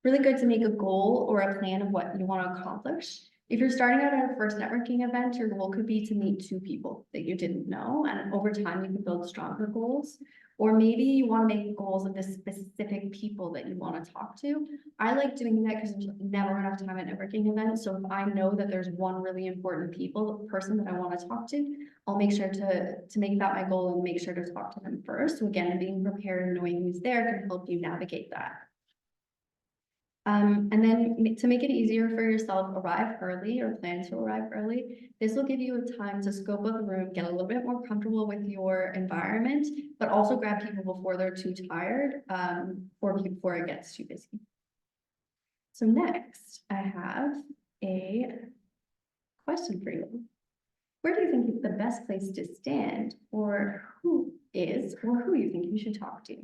Really good to make a goal or a plan of what you want to accomplish. If you're starting out at a first networking event, your goal could be to meet 2 people that you didn't know, and over time you can build stronger goals. Or maybe you want to make goals of the specific people that you want to talk to. I like doing that because there's never enough time at networking events. So if I know that there's one really important person that I want to talk to, I'll make sure to make that my goal and make sure to talk to them first. So again, being prepared and knowing who's there can help you navigate that. And then to make it easier for yourself, arrive early or plan to arrive early. This will give you a time to scope out the room, get a little bit more comfortable with your environment, but also grab people before they're too tired or before it gets too busy. So next, I have a question for you. Where do you think is the best place to stand, or who you think you should talk to?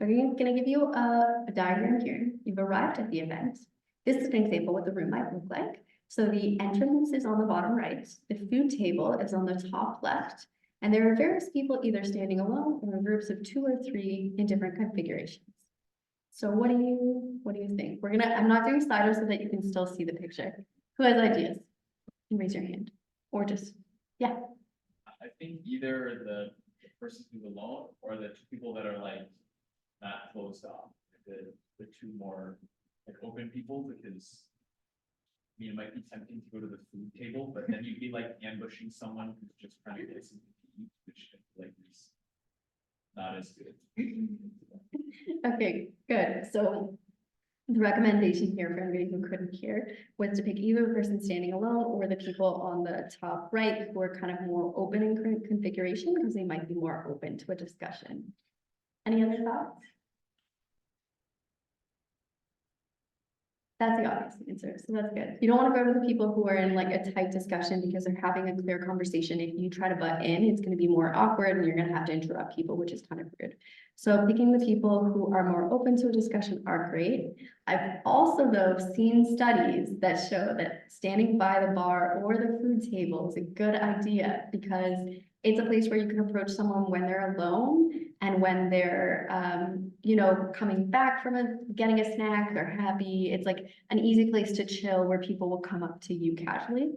I'm going to give you a diagram here. You've arrived at the event. This is an example of what the room might look like. So the entrance is on the bottom right. The food table is on the top left. And there are various people either standing alone or in groups of 2 or 3 in different configurations. So what do you think? I'm not doing sliders so that you can still see the picture. Who has ideas? You can raise your hand. Or just, yeah. I think either the person who's alone or the 2 people that are not closed off, the 2 more open people, because it might be tempting to go to the food table, but then you'd be ambushing someone who's just trying to get something to eat, which is not as good. Okay, good. So the recommendation here for anybody who couldn't hear was to pick either the person standing alone or the people on the top right who are kind of more open in configuration because they might be more open to a discussion. Any other thoughts? That's the obvious answer, so that's good. You don't want to go to the people who are in like a tight discussion because they're having a clear conversation. If you try to butt in, it's gonna be more awkward and you're gonna have to interrupt people, which is kind of rude. So picking the people who are more open to a discussion are great. I've also though seen studies that show that standing by the bar or the food table is a good idea because it's a place where you can approach someone when they're alone and when they're, you know, coming back from getting a snack, they're happy. It's like an easy place to chill where people will come up to you casually.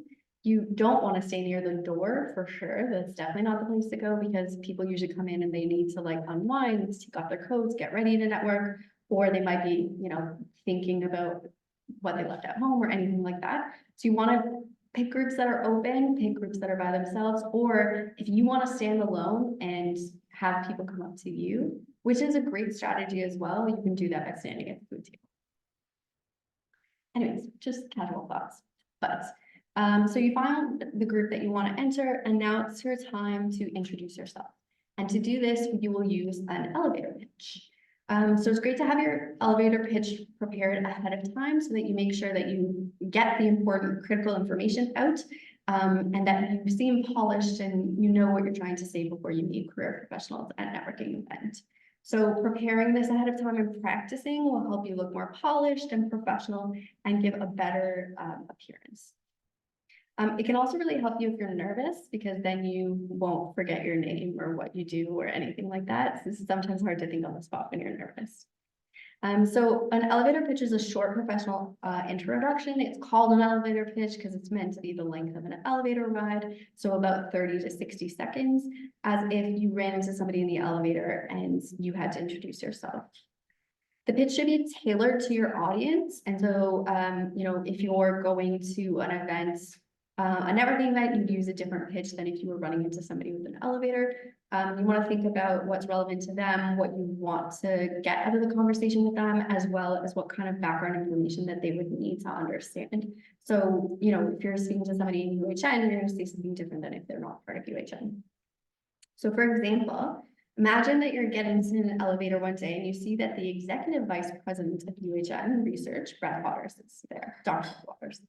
You don't want to stay near the door for sure. That's definitely not the place to go because people usually come in and they need to like unwind, take off their coats, get ready to network, or they might be, you know, thinking about what they left at home or anything like that. So you want to pick groups that are open, pick groups that are by themselves, or if you want to stand alone and have people come up to you, which is a great strategy as well, you can do that by standing at the food table. Anyways, just casual thoughts. But so you found the group that you want to enter, and now it's your time to introduce yourself. And to do this, you will use an elevator pitch. So it's great to have your elevator pitch prepared ahead of time so that you make sure that you get the important critical information out and that you seem polished and you know what you're trying to say before you meet career professionals at a networking event. So preparing this ahead of time and practicing will help you look more polished and professional and give a better appearance. It can also really help you if you're nervous because then you won't forget your name or what you do or anything like that. This is sometimes hard to think on the spot when you're nervous. So an elevator pitch is a short professional introduction. It's called an elevator pitch because it's meant to be the length of an elevator ride. So about 30 to 60 seconds, as if you ran into somebody in the elevator and you had to introduce yourself. The pitch should be tailored to your audience. And so, you know, if you're going to an event, a networking event, you'd use a different pitch than if you were running into somebody with an elevator. You want to think about what's relevant to them, what you want to get out of the conversation with them, as well as what kind of background information that they would need to understand. So, you know, if you're speaking to somebody in UHN, you're going to say something different than if they're not part of UHN. So for example, imagine that you're getting into an elevator one day and you see that the executive vice president of UHN research, Brad Waters, is there, Dr. Waters.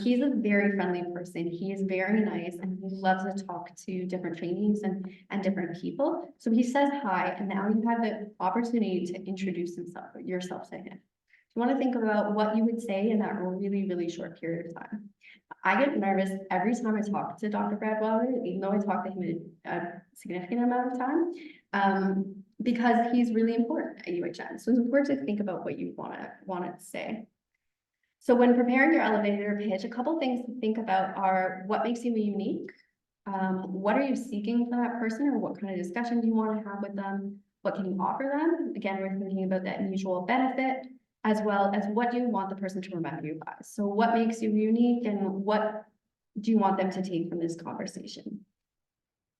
He's a very friendly person. He is very nice and he loves to talk to different trainees and different people. So he says hi, and now you have the opportunity to introduce yourself to him. You want to think about what you would say in that really, really short period of time. I get nervous every time I talk to Dr. Brad Waters, even though I talk to him a significant amount of time, because he's really important at UHN. So it's important to think about what you want to say. So when preparing your elevator pitch, a couple things to think about are what makes you unique? What are you seeking from that person, or what kind of discussion do you want to have with them? What can you offer them? Again, we're thinking about that mutual benefit, as well as what do you want the person to remember you by? So what makes you unique and what do you want them to take from this conversation?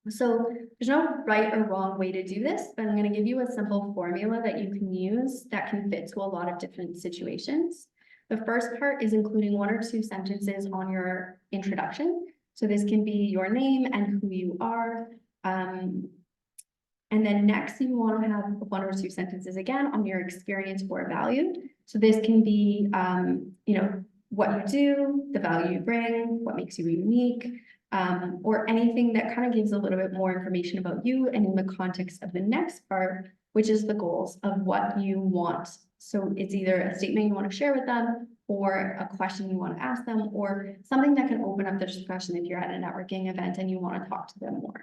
So there's no right or wrong way to do this, but I'm going to give you a simple formula that you can use that can fit to a lot of different situations. The first part is including 1 or 2 sentences on your introduction. So this can be your name and who you are. And then next you want to have 1 or 2 sentences again on your experience or value. So this can be, you know, what you do, the value you bring, what makes you unique, or anything that kind of gives a little bit more information about you and in the context of the next part, which is the goals of what you want. So it's either a statement you want to share with them or a question you want to ask them or something that can open up the discussion if you're at a networking event and you want to talk to them more.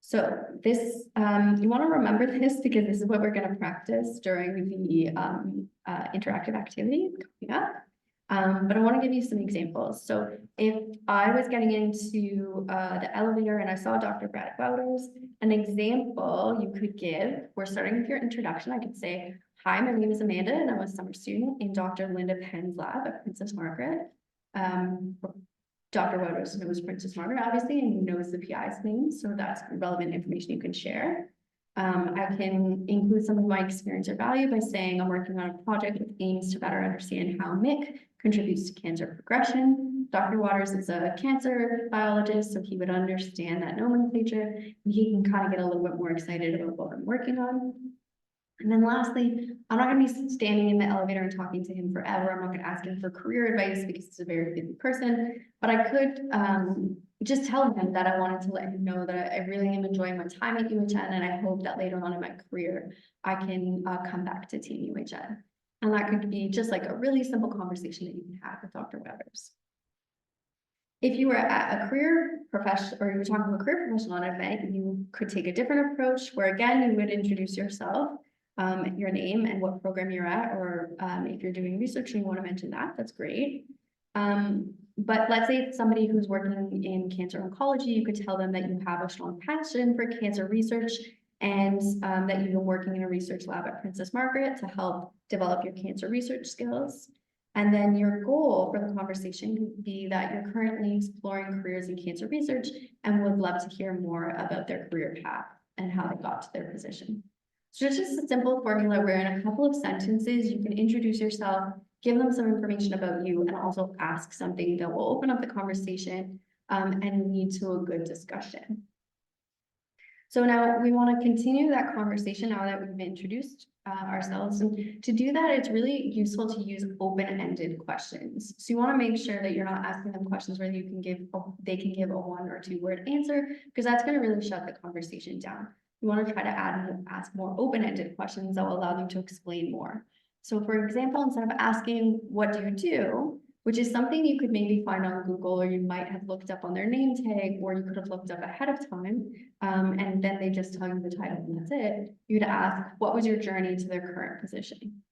So this, you want to remember this because this is what we're going to practice during the interactive activity coming up. But I want to give you some examples. So if I was getting into the elevator and I saw Dr. Brad Wouters, an example you could give, we're starting with your introduction. I could say, hi, my name is Amanda and I'm a summer student in Dr. Linda Penn's lab at Princess Margaret. Dr. Wouters knows Princess Margaret, obviously, and knows the PI's name, so that's relevant information you can share. I can include some of my experience or value by saying I'm working on a project with aims to better understand how MIC contributes to cancer progression. Dr. Waters is a cancer biologist, so he would understand that nomenclature, and he can kind of get a little bit more excited about what I'm working on. And then lastly, I'm not gonna be standing in the elevator and talking to him forever. I'm not gonna ask him for career advice because he's a very busy person. But I could just tell him that I wanted to let him know that I really am enjoying my time at UHN, and I hope that later on in my career, I can come back to Team UHN. And that could be just like a really simple conversation that you can have with Dr. Weathers. If you were at a career professional, or you were talking to a career professional at an event, you could take a different approach where again, you would introduce yourself, your name and what program you're at, or if you're doing research and you want to mention that, that's great. But let's say it's somebody who's working in cancer oncology, you could tell them that you have a strong passion for cancer research and that you've been working in a research lab at Princess Margaret to help develop your cancer research skills. And then your goal for the conversation could be that you're currently exploring careers in cancer research and would love to hear more about their career path and how they got to their position. So it's just a simple formula where in a couple of sentences, you can introduce yourself, give them some information about you, and also ask something that will open up the conversation and lead to a good discussion. So now we want to continue that conversation now that we've introduced ourselves. And to do that, it's really useful to use open-ended questions. So you want to make sure that you're not asking them questions where you can they can give a 1 or 2 word answer, because that's going to really shut the conversation down. You want to try to ask more open-ended questions that will allow them to explain more. So for example, instead of asking, what do you do? Which is something you could maybe find on Google, or you might have looked up on their name tag, or you could have looked up ahead of time, and then they just tell you the title and that's it. You'd ask, what was your journey to their current position?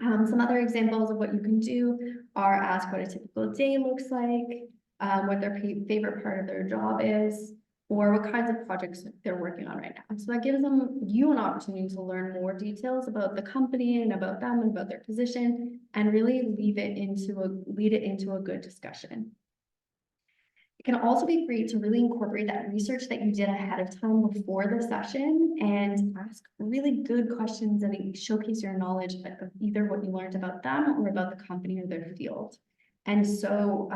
Some other examples of what you can do are ask what a typical day looks like, what their favorite part of their job is, or what kinds of projects they're working on right now. So that gives you an opportunity to learn more details about the company and about them and about their position, and really lead it into a good discussion. It can also be great to really incorporate that research that you did ahead of time before the session and ask really good questions and showcase your knowledge of either what you learned about them or about the company or their field. And so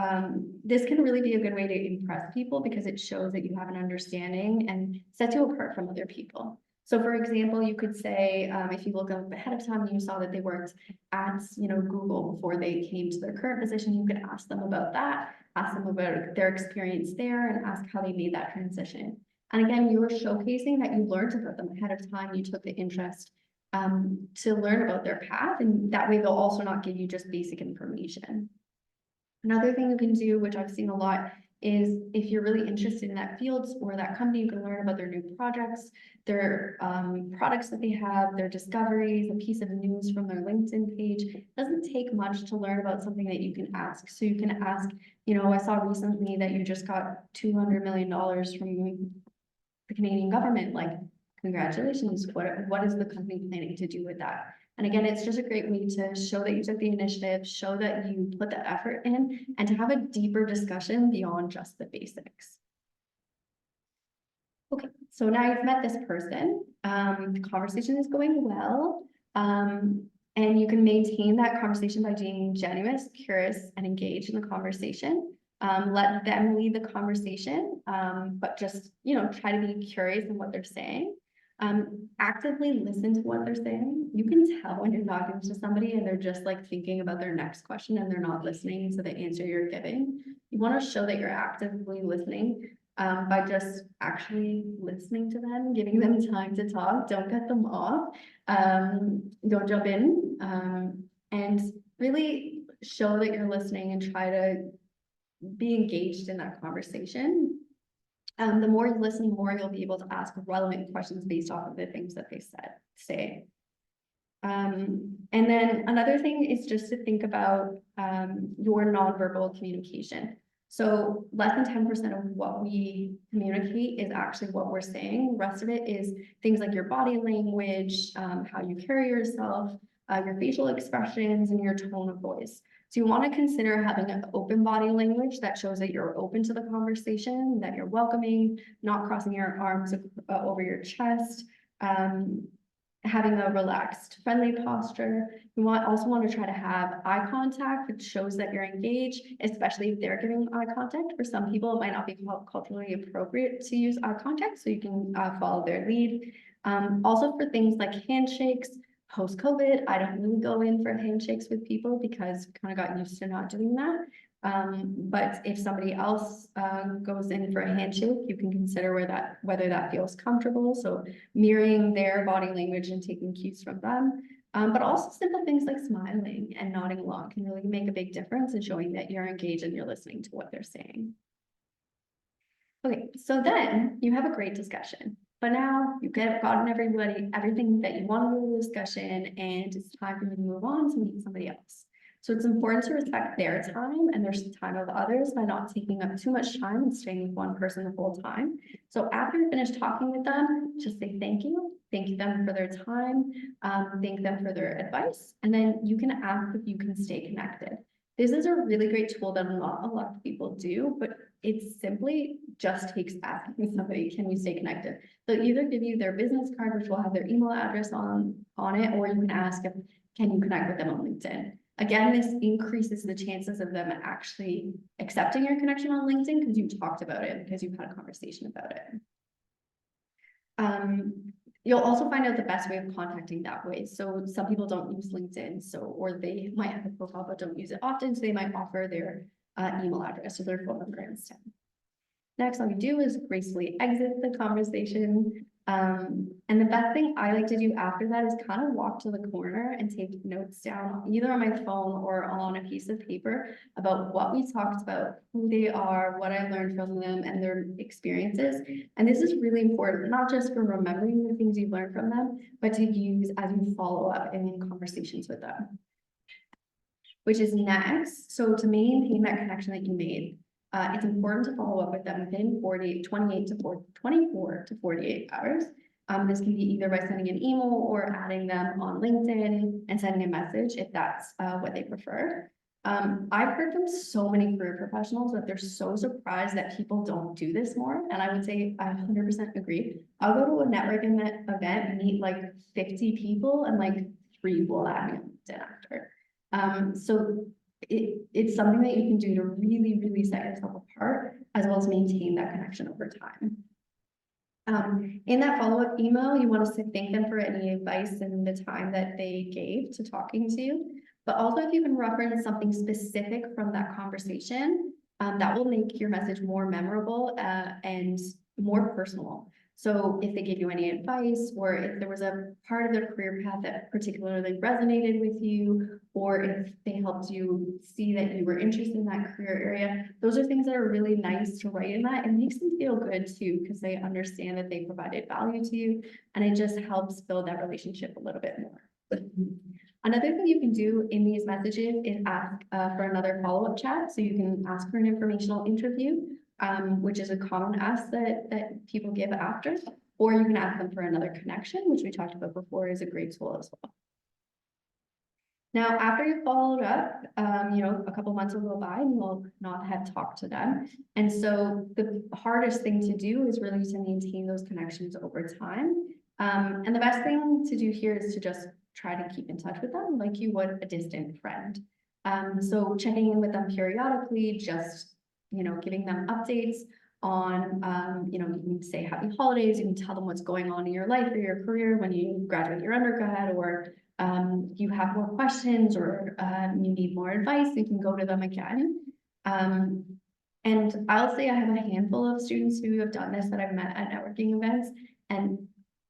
this can really be a good way to impress people because it shows that you have an understanding and sets you apart from other people. So for example, you could say, if you look up ahead of time and you saw that they worked at Google before they came to their current position, you could ask them about that, ask them about their experience there, and ask how they made that transition. And again, you were showcasing that you learned about them ahead of time, you took the interest to learn about their path, and that way they'll also not give you just basic information. Another thing you can do, which I've seen a lot, is if you're really interested in that field or that company, you can learn about their new projects, their products that they have, their discoveries, a piece of news from their LinkedIn page. It doesn't take much to learn about something that you can ask. So you can ask, I saw recently that you just got $200 million from the Canadian government. Like, congratulations. What is the company planning to do with that? And again, it's just a great way to show that you took the initiative, show that you put the effort in, and to have a deeper discussion beyond just the basics. Okay, so now you've met this person, the conversation is going well, and you can maintain that conversation by being genuine, curious, and engaged in the conversation. Let them lead the conversation, but just, try to be curious in what they're saying. Actively listen to what they're saying. You can tell when you're talking to somebody and they're just like thinking about their next question and they're not listening to the answer you're giving. You want to show that you're actively listening by just actually listening to them, giving them time to talk. Don't cut them off. Don't jump in, and really show that you're listening and try to be engaged in that conversation. The more you listen, the more you'll be able to ask relevant questions based off of the things that they say. And then another thing is just to think about your nonverbal communication. So less than 10% of what we communicate is actually what we're saying. The rest of it is things like your body language, how you carry yourself, your facial expressions, and your tone of voice. So you want to consider having an open body language that shows that you're open to the conversation, that you're welcoming, not crossing your arms over your chest, having a relaxed, friendly posture. You also want to try to have eye contact, which shows that you're engaged, especially if they're giving eye contact. For some people, it might not be culturally appropriate to use eye contact, so you can follow their lead. Also for things like handshakes, post-COVID, I don't really go in for handshakes with people because kind of got used to not doing that. But if somebody else goes in for a handshake, you can consider whether that feels comfortable. So mirroring their body language and taking cues from them. But also simple things like smiling and nodding along can really make a big difference in showing that you're engaged and you're listening to what they're saying. Okay, so then you have a great discussion, but now you've gotten everything that you want to do in the discussion, and it's time for you to move on to meet somebody else. So it's important to respect their time and their time of others by not taking up too much time and staying with one person the whole time. So after you finish talking with them, just say thank you them for their time, thank them for their advice, and then you can ask if you can stay connected. This is a really great tool that not a lot of people do, but it simply just takes asking somebody, can we stay connected? They'll either give you their business card, which will have their email address on it, or you can ask if, can you connect with them on LinkedIn? Again, this increases the chances of them actually accepting your connection on LinkedIn because you talked about it, because you've had a conversation about it. You'll also find out the best way of contacting that way. So some people don't use LinkedIn, or they might have a profile but don't use it often, so they might offer their email address or their phone number instead. Next, all you do is gracefully exit the conversation. And the best thing I like to do after that is kind of walk to the corner and take notes down either on my phone or on a piece of paper about what we talked about, who they are, what I learned from them, and their experiences. And this is really important, not just for remembering the things you learned from them, but to use as you follow up in conversations with them. Which is next. So to maintain that connection that you made, it's important to follow up with them within 24 to 48 hours. This can be either by sending an email or adding them on LinkedIn and sending a message if that's what they prefer. I've heard from so many career professionals that they're so surprised that people don't do this more. And I would say I 100% agree. I'll go to a networking event, meet like 50 people, and like 3 will add me on LinkedIn after. So it's something that you can do to really, really set yourself apart, as well as maintain that connection over time. In that follow-up email, you want to thank them for any advice and the time that they gave to talking to you. But also if you can reference something specific from that conversation, that will make your message more memorable and more personal. So if they gave you any advice, or if there was a part of their career path that particularly resonated with you, or if they helped you see that you were interested in that career area, those are things that are really nice to write in that. It makes them feel good too, because they understand that they provided value to you, and it just helps build that relationship a little bit more. Another thing you can do in these messages is ask for another follow-up chat. So you can ask for an informational interview, which is a common ask that people give after, or you can ask them for another connection, which we talked about before is a great tool as well. Now, after you've followed up, a couple months will go by and you'll not have talked to them. And so the hardest thing to do is really to maintain those connections over time. And the best thing to do here is to just try to keep in touch with them like you would a distant friend. So checking in with them periodically, just, giving them updates on, you can say happy holidays, you can tell them what's going on in your life or your career when you graduate your undergrad, or you have more questions, or you need more advice, you can go to them again. And I'll say I have a handful of students who have done this that I've met at networking events, and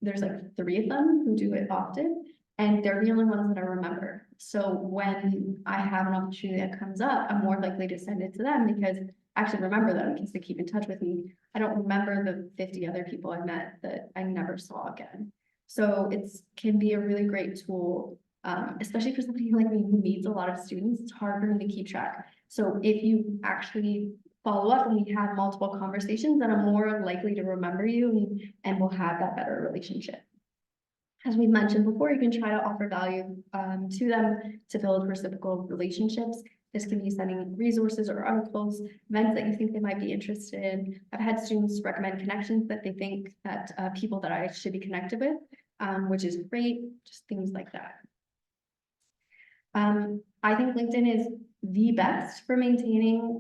there's like 3 of them who do it often, and they're the only ones that I remember. So when I have an opportunity that comes up, I'm more likely to send it to them because I actually remember them because they keep in touch with me. I don't remember the 50 other people I met that I never saw again. So it can be a really great tool, especially for somebody like me who needs a lot of students. It's hard for me to keep track. So if you actually follow up and we have multiple conversations, then I'm more likely to remember you and we'll have that better relationship. As we mentioned before, you can try to offer value to them to build reciprocal relationships. This can be sending resources or articles, events that you think they might be interested in. I've had students recommend connections that they think that people that I should be connected with, which is great, just things like that. I think LinkedIn is the best for maintaining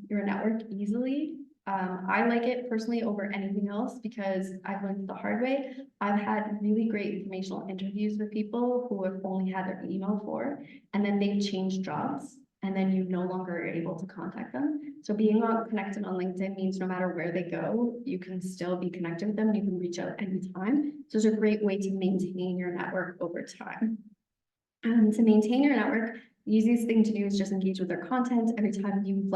your network easily. I like it personally over anything else because I've learned the hard way. I've had really great informational interviews with people who have only had their email for, and then they've changed jobs, and then you no longer are able to contact them. So being connected on LinkedIn means no matter where they go, you can still be connected with them. You can reach out anytime. So it's a great way to maintain your network over time. To maintain your network, the easiest thing to do is just engage with their content. Every time you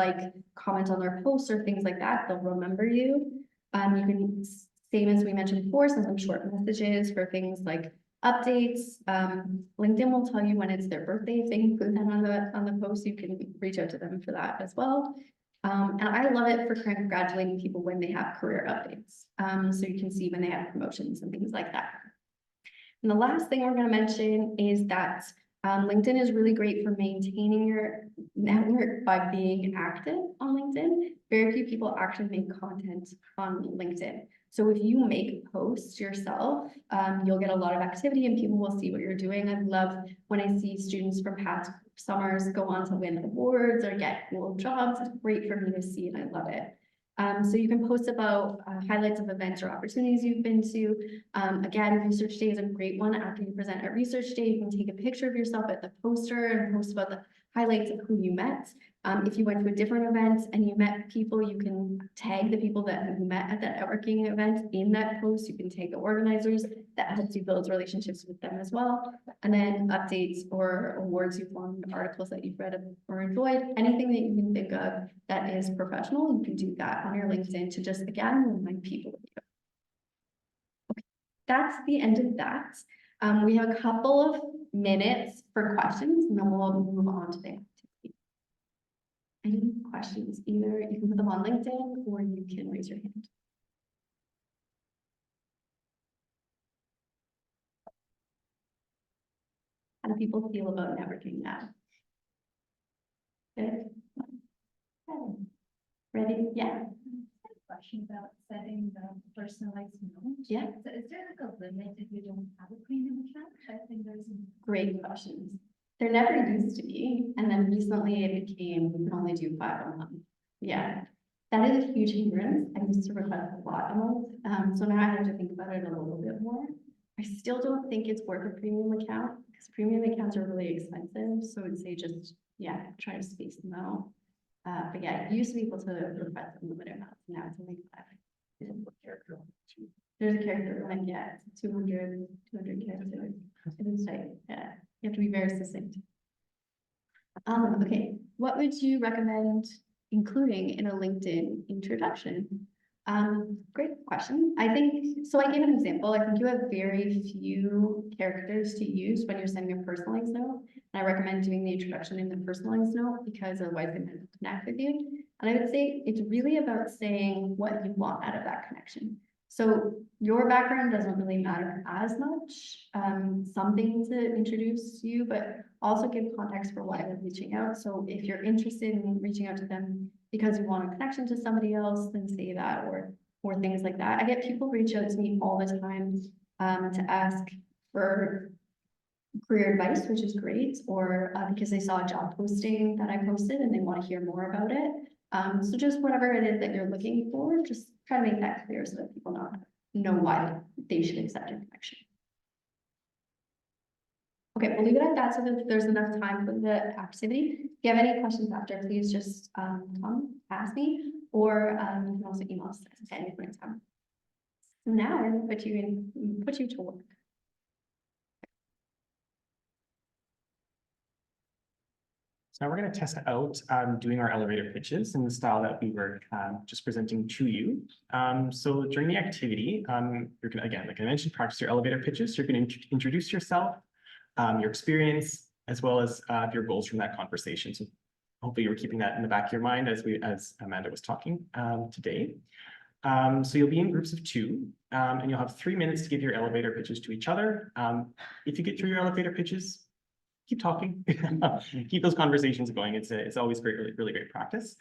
comment on their posts or things like that, they'll remember you. You can, same as we mentioned before, send them short messages for things like updates. LinkedIn will tell you when it's their birthday. If they include that on the post, you can reach out to them for that as well. And I love it for congratulating people when they have career updates. So you can see when they have promotions and things like that. And the last thing we're going to mention is that LinkedIn is really great for maintaining your network by being active on LinkedIn. Very few people actually make content on LinkedIn. So if you make posts yourself, you'll get a lot of activity and people will see what you're doing. I love when I see students from past summers go on to win awards or get cool jobs. It's great for me to see and I love it. So you can post about highlights of events or opportunities you've been to. Again, research day is a great one. After you present at research day, you can take a picture of yourself at the poster and post about the highlights of who you met. If you went to a different event and you met people, you can tag the people that you met at that networking event in that post. You can tag the organizers. That helps you build relationships with them as well. And then updates or awards you've won, articles that you've read or enjoyed, anything that you can think of that is professional, you can do that on your LinkedIn to just, again, remind people of you. Okay, that's the end of that. We have a couple of minutes for questions and then we'll move on to the activity. Any questions? Either you can put them on LinkedIn or you can raise your hand. How do people feel about networking now? Good. Okay. Ready? Yeah. Question about setting the personalized note. Yeah. So is there like a limit if you don't have a premium account? I think there's. Great questions. There never used to be, and then recently it became, we can only do 5 a month. Yeah, that is a huge hindrance. I used to request a lot a month, so now I have to think about it a little bit more. I still don't think it's worth a premium account because premium accounts are really expensive. So I'd say just, yeah, try to space them out. But yeah, it used to be able to request unlimited amounts. Now it's only 5. There's a character limit, yeah, it's 200 characters. It is tight, yeah. You have to be very succinct. Okay, what would you recommend including in a LinkedIn introduction? Great question. I think, so I gave an example. I think you have very few characters to use when you're sending a personalized note. And I recommend doing the introduction in the personalized note because otherwise they might connect with you. And I would say it's really about saying what you want out of that connection. So your background doesn't really matter as much, something to introduce you, but also give context for why they're reaching out. So if you're interested in reaching out to them because you want a connection to somebody else, then say that, or things like that. I get people reach out to me all the time to ask for career advice, which is great, or because they saw a job posting that I posted and they want to hear more about it. So just whatever it is that you're looking for, just try to make that clear so that people know why they should accept your connection. Okay, we'll leave it at that so that there's enough time for the activity. If you have any questions after, please just come ask me, or you can also email us at any point in time. So now we're going to put you to work. So now we're going to test out doing our elevator pitches in the style that we were just presenting to you. So during the activity, you're going to, again, like I mentioned, practice your elevator pitches. You're going to introduce yourself, your experience, as well as your goals from that conversation. So hopefully you're keeping that in the back of your mind as Amanda was talking today. So you'll be in groups of 2, and you'll have 3 minutes to give your elevator pitches to each other. If you get through your elevator pitches, keep talking, keep those conversations going. It's always great, really great practice.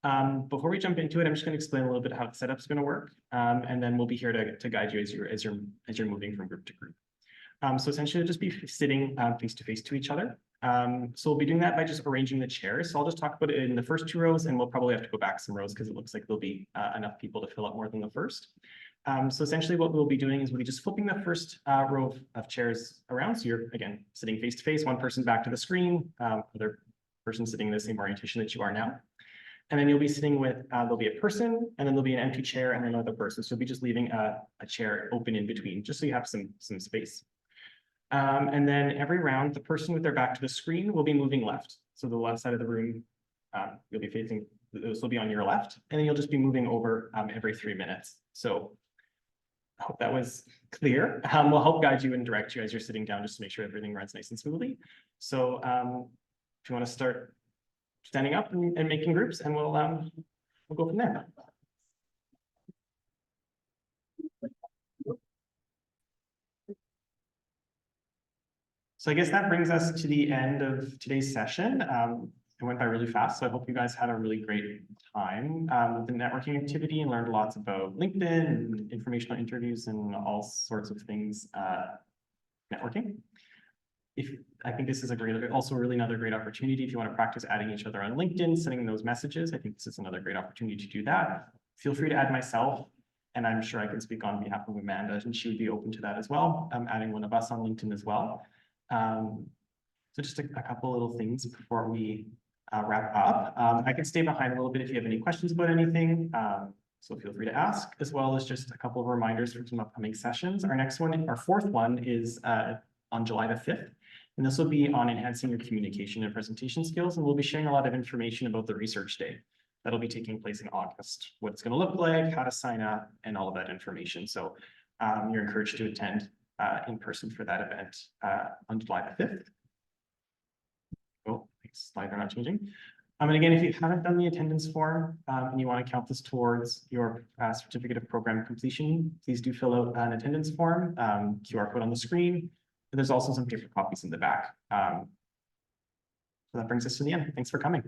Before we jump into it, I'm just going to explain a little bit how the setup's going to work, and then we'll be here to guide you as you're moving from group to group. So essentially, you'll just be sitting face to face to each other. So we'll be doing that by just arranging the chairs. So I'll just talk about it in the first 2 rows, and we'll probably have to go back some rows because it looks like there'll be enough people to fill up more than the first. So essentially what we'll be doing is we'll be just flipping the first row of chairs around. So you're, again, sitting face to face, one person back to the screen, other person sitting in the same orientation that you are now. And then you'll be sitting with, there'll be a person, and then there'll be an empty chair and then another person. So you'll be just leaving a chair open in between, just so you have some space. And then every round, the person with their back to the screen will be moving left. So the left side of the room, you'll be facing, this will be on your left, and then you'll just be moving over every 3 minutes. So I hope that was clear. We'll help guide you and direct you as you're sitting down just to make sure everything runs nice and smoothly. So if you want to start standing up and making groups, and we'll go from there. So I guess that brings us to the end of today's session. It went by really fast, so I hope you guys had a really great time with the networking activity and learned lots about LinkedIn and informational interviews and all sorts of things networking. I think this is also really another great opportunity if you want to practice adding each other on LinkedIn, sending those messages. I think this is another great opportunity to do that. Feel free to add myself, and I'm sure I can speak on behalf of Amanda, and she would be open to that as well. I'm adding one of us on LinkedIn as well. So just a couple little things before we wrap up. I can stay behind a little bit if you have any questions about anything. So feel free to ask, as well as just a couple of reminders for some upcoming sessions. Our next one, our fourth one, is on July the 5th. And this will be on enhancing your communication and presentation skills. And we'll be sharing a lot of information about the research day that'll be taking place in August, what it's going to look like, how to sign up, and all of that information. So you're encouraged to attend in person for that event on July the 5th. Oh, next slide, they're not changing. And again, if you haven't done the attendance form and you want to count this towards your certificate of program completion, please do fill out an attendance form, QR code on the screen. And there's also some paper copies in the back. So that brings us to the end. Thanks for coming.